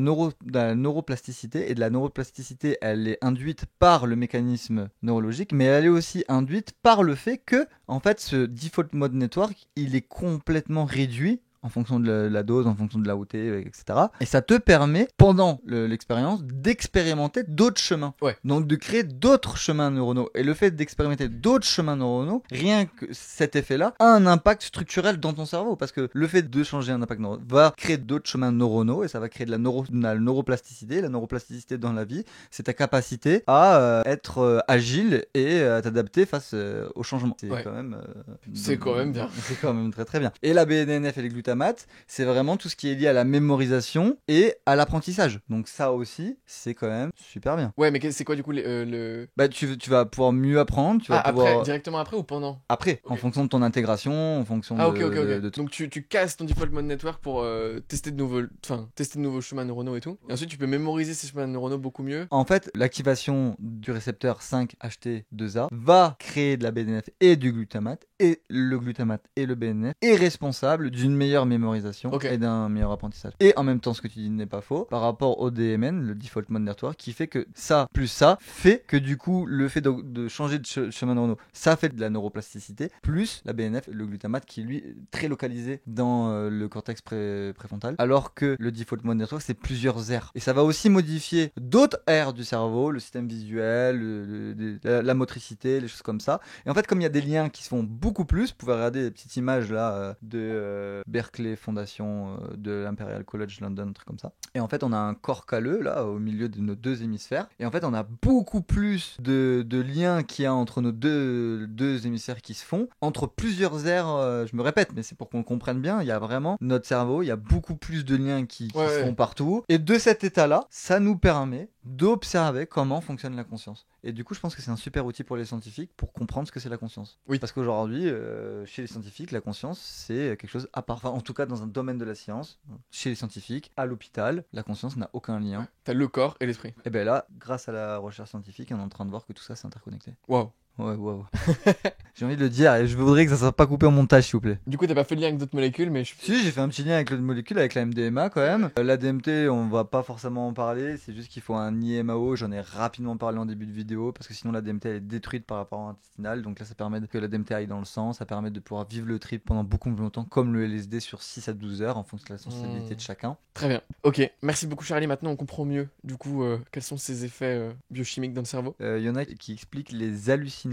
neuroplasticité, et de la neuroplasticité elle est induite par le mécanisme neurologique, mais elle est aussi induite par le fait que en fait ce default mode network il est complètement réduit en fonction de la dose, en fonction de là où t'es, etc. Et ça te permet, pendant l'expérience, d'expérimenter d'autres chemins. Ouais. Donc de créer d'autres chemins neuronaux. Et le fait d'expérimenter d'autres chemins neuronaux, rien que cet effet-là, a un impact structurel dans ton cerveau. Parce que le fait de changer un impact neuronal va créer d'autres chemins neuronaux, et ça va créer de la neuroplasticité. La neuroplasticité dans la vie, c'est ta capacité à être agile et à t'adapter face au changement. C'est quand même... c'est quand même bien. C'est quand même très très bien. Et la BDNF et les glutamathes, c'est vraiment tout ce qui est lié à la mémorisation et à l'apprentissage. Donc ça aussi, c'est quand même super bien. Ouais, mais c'est quoi du coup Bah tu vas pouvoir mieux apprendre. Tu vas pouvoir... après, directement après ou pendant? Après, okay. En fonction de ton intégration, en fonction de... Donc tu casses ton default mode network pour tester de nouveaux chemins neuronaux et tout. Et ensuite tu peux mémoriser ces chemins neuronaux beaucoup mieux. En fait, l'activation du récepteur 5-HT2A va créer de la BDNF et du glutamate, et le glutamate et le BDNF est responsable d'une meilleure mémorisation et d'un meilleur apprentissage. Et en même temps, ce que tu dis n'est pas faux par rapport au DMN, le Default Mode Network, qui fait que ça plus ça fait que du coup le fait de changer de chemin neuronaux, ça fait de la neuroplasticité, plus la BNF, le glutamate, qui lui est très localisé dans le cortex préfrontal, alors que le Default Mode Network c'est plusieurs aires, et ça va aussi modifier d'autres aires du cerveau, le système visuel, la motricité, les choses comme ça. Et en fait, comme il y a des liens qui se font beaucoup plus, vous pouvez regarder des petites images là de Berkeley Fondation de l'Imperial College London, un truc comme ça. Et en fait, on a un corps calleux là au milieu de nos deux hémisphères. Et en fait, on a beaucoup plus de liens qu'il y a entre nos deux hémisphères qui se font, entre plusieurs aires. Je me répète, mais c'est pour qu'on le comprenne bien. Il y a vraiment notre cerveau, il y a beaucoup plus de liens qui se font partout. Et de cet état-là, ça nous permet d'observer comment fonctionne la conscience. Et du coup, je pense que c'est un super outil pour les scientifiques pour comprendre ce que c'est la conscience. Oui. Parce qu'aujourd'hui, chez les scientifiques, la conscience, c'est quelque chose à part. Enfin, en tout cas, dans un domaine de la science, chez les scientifiques, à l'hôpital, la conscience n'a aucun lien. Ouais. T'as le corps et l'esprit. Et bien là, grâce à la recherche scientifique, on est en train de voir que tout ça, c'est interconnecté. Waouh. Ouais. J'ai envie de le dire, et je voudrais que ça soit pas coupé en montage, s'il vous plaît. Du coup, t'as pas fait le lien avec d'autres molécules, mais Si, j'ai fait un petit lien avec l'autre molécule, avec la MDMA quand même. La DMT, on va pas forcément en parler, c'est juste qu'il faut un IMAO. J'en ai rapidement parlé en début de vidéo, parce que sinon la DMT elle est détruite par rapport à l'intestinal. Donc là, ça permet que la DMT aille dans le sang, ça permet de pouvoir vivre le trip pendant beaucoup plus longtemps, comme le LSD sur 6 à 12 heures, en fonction de la sensibilité de chacun. Très bien. Ok, merci beaucoup Charlie. Maintenant, on comprend mieux, du coup, quels sont ces effets biochimiques dans le cerveau. Y en a qui expliquent les hallucinations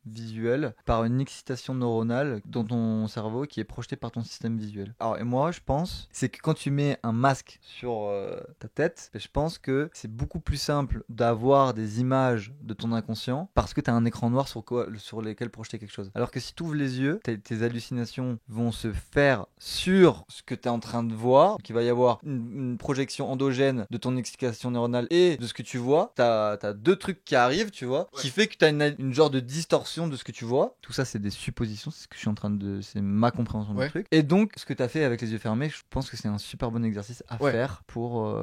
visuelle par une excitation neuronale dans ton cerveau qui est projetée par ton système visuel. Alors, et moi, je pense, c'est que quand tu mets un masque sur ta tête, je pense que c'est beaucoup plus simple d'avoir des images de ton inconscient parce que tu as un écran noir sur lesquels projeter quelque chose. Alors que si tu ouvres les yeux, tes hallucinations vont se faire sur ce que tu es en train de voir. Donc, il va y avoir une projection endogène de ton excitation neuronale et de ce que tu vois. Tu as deux trucs qui arrivent, tu vois, qui fait que tu as une genre de distorsion de ce que tu vois. Tout ça, c'est des suppositions, c'est ce que je suis en train de... C'est ma compréhension du truc. Et donc, ce que tu as fait avec les yeux fermés, je pense que c'est un super bon exercice à faire pour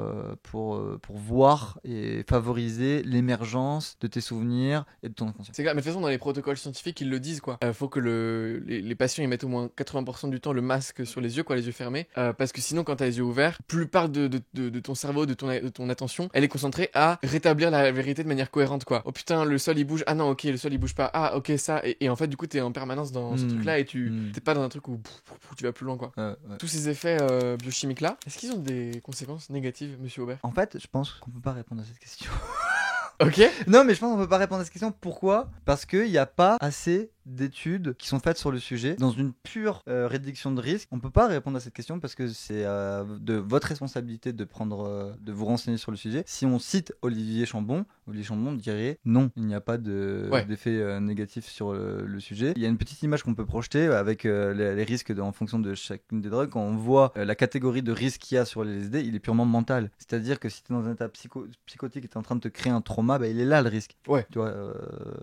voir et favoriser l'émergence de tes souvenirs et de ton inconscient. C'est clair, mais de toute façon, dans les protocoles scientifiques, ils le disent, quoi. Faut que les patients, ils mettent au moins 80% du temps le masque sur les yeux, quoi, les yeux fermés. Parce que sinon, quand t'as les yeux ouverts, plupart de ton cerveau, de ton attention, elle est concentrée à rétablir la vérité de manière cohérente, quoi. Oh putain, le sol, il bouge. Ah non, ok, le sol, il bouges pas. Ah, ok, ça. Et en fait, du coup, t'es en permanence dans ce truc-là et t'es pas dans un truc où tu vas plus loin, quoi. Ouais. Tous ces effets biochimiques-là, est-ce qu'ils ont des conséquences négatives, monsieur Aubert? En fait, je pense qu'on peut pas répondre à cette question. Ok. Non, mais je pense qu'on peut pas répondre à cette question. Pourquoi? Parce qu'il n'y a pas assez d'études qui sont faites sur le sujet. Dans une pure réduction de risque, on peut pas répondre à cette question parce que c'est de votre responsabilité de prendre, de vous renseigner sur le sujet. Si on cite Olivier Chambon dirait non, il n'y a pas d'effet négatif sur le sujet. Il y a une petite image qu'on peut projeter avec les risques en fonction de chacune des drogues. Quand on voit la catégorie de risque qu'il y a sur les LSD, il est purement mental. C'est-à-dire que si tu es dans un état psychotique et tu es en train de te créer un trauma, bah, il est là le risque. Ouais. Tu vois,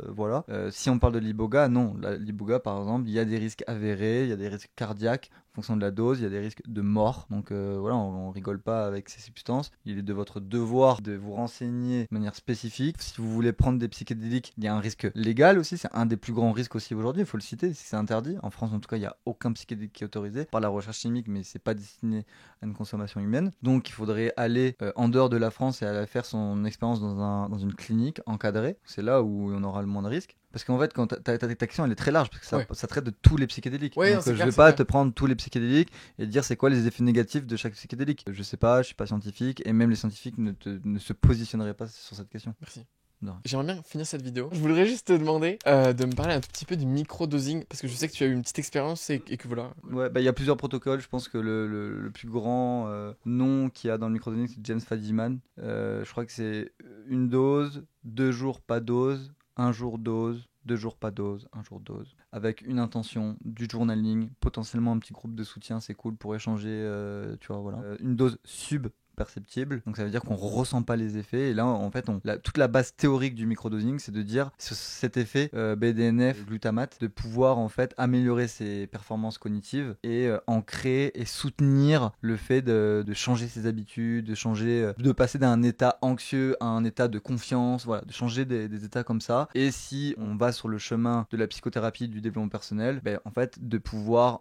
voilà. Si on parle de l'iboga, non. L'iboga, par exemple, il y a des risques avérés, il y a des risques cardiaques en fonction de la dose, il y a des risques de mort. Donc voilà, on rigole pas avec ces substances. Il est de votre devoir de vous renseigner de manière spécifique. Si vous voulez prendre des psychédéliques, il y a un risque légal aussi. C'est un des plus grands risques aussi aujourd'hui, il faut le citer, si c'est interdit. En France, en tout cas, il n'y a aucun psychédélique qui est autorisé par la recherche chimique, mais c'est pas destiné à une consommation humaine. Donc il faudrait aller en dehors de la France et aller faire son expérience dans une clinique encadrée. C'est là où on aura le moins de risques. Parce qu'en fait, quand ta question elle est très large, parce que ça traite de tous les psychédéliques. Ouais, donc non, je vais pas te prendre tous les psychédéliques et te dire c'est quoi les effets négatifs de chaque psychédélique. Je sais pas, je suis pas scientifique, et même les scientifiques ne se positionneraient pas sur cette question. Merci. Non. J'aimerais bien finir cette vidéo. Je voudrais juste te demander de me parler un petit peu du micro-dosing, parce que je sais que tu as eu une petite expérience et que voilà. Ouais, bah il y a plusieurs protocoles. Je pense que le plus grand nom qu'il y a dans le microdosing, c'est James Fadiman. Je crois que c'est une dose, 2 jours pas dose, 1 jour dose, 2 jours pas dose, 1 jour dose. Avec une intention, du journaling, potentiellement un petit groupe de soutien, c'est cool pour échanger, tu vois, voilà. Une dose perceptible, donc ça veut dire qu'on ressent pas les effets, et là en fait toute la base théorique du microdosing, c'est de dire sur cet effet BDNF, glutamate, de pouvoir en fait améliorer ses performances cognitives et ancrer et soutenir le fait de changer ses habitudes, de changer, de passer d'un état anxieux à un état de confiance, voilà, de changer des états comme ça. Et si on va sur le chemin de la psychothérapie, du développement personnel, ben, en fait de pouvoir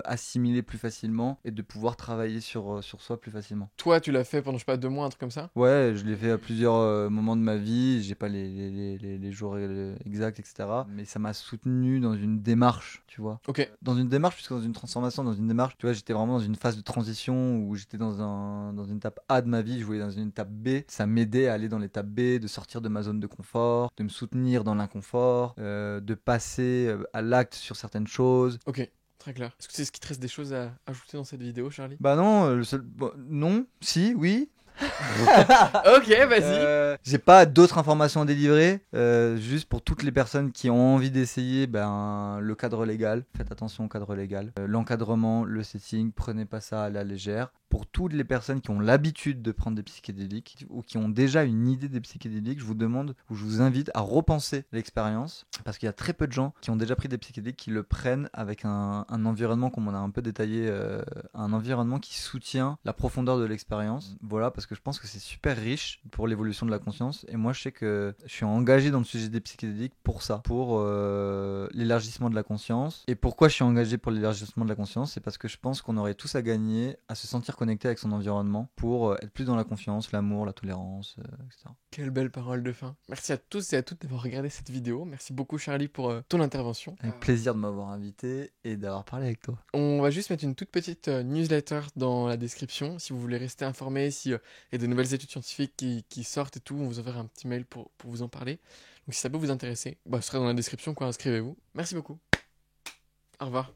assimiler plus facilement et de pouvoir travailler sur soi plus facilement. Toi, tu l'as fait pendant, je sais pas, 2 mois, un truc comme ça? Ouais, je l'ai fait à plusieurs moments de ma vie. J'ai pas les jours exacts, etc. Mais ça m'a soutenu dans une démarche, tu vois. Ok. Dans une démarche, puisque dans une transformation, dans une démarche, tu vois, j'étais vraiment dans une phase de transition où j'étais dans une étape A de ma vie, je voulais dans une étape B. Ça m'aidait à aller dans l'étape B, de sortir de ma zone de confort, de me soutenir dans l'inconfort, de passer à l'acte sur certaines choses. Ok. Très clair. Est-ce que c'est ce qui te reste des choses à ajouter dans cette vidéo, Charlie? Bah non, non, si, oui. Ok, vas-y. J'ai pas d'autres informations à délivrer. Juste pour toutes les personnes qui ont envie d'essayer, ben, le cadre légal. Faites attention au cadre légal. L'encadrement, le setting, prenez pas ça à la légère. Pour toutes les personnes qui ont l'habitude de prendre des psychédéliques ou qui ont déjà une idée des psychédéliques, je vous demande ou je vous invite à repenser l'expérience, parce qu'il y a très peu de gens qui ont déjà pris des psychédéliques qui le prennent avec un environnement, comme on a un peu détaillé, un environnement qui soutient la profondeur de l'expérience. Voilà, parce que je pense que c'est super riche pour l'évolution de la conscience, et moi je sais que je suis engagé dans le sujet des psychédéliques pour ça, pour l'élargissement de la conscience. Et pourquoi je suis engagé pour l'élargissement de la conscience? C'est parce que je pense qu'on aurait tous à gagner à se sentir connecté avec son environnement pour être plus dans la confiance, l'amour, la tolérance, etc. Quelle belle parole de fin. Merci à tous et à toutes d'avoir regardé cette vidéo. Merci beaucoup, Charlie, pour ton intervention. Avec plaisir de m'avoir invité et d'avoir parlé avec toi. On va juste mettre une toute petite newsletter dans la description. Si vous voulez rester informé, s'il y a de nouvelles études scientifiques qui sortent et tout, on vous enverra un petit mail pour vous en parler. Donc si ça peut vous intéresser, ce sera dans la description, quoi, inscrivez-vous. Merci beaucoup. Au revoir.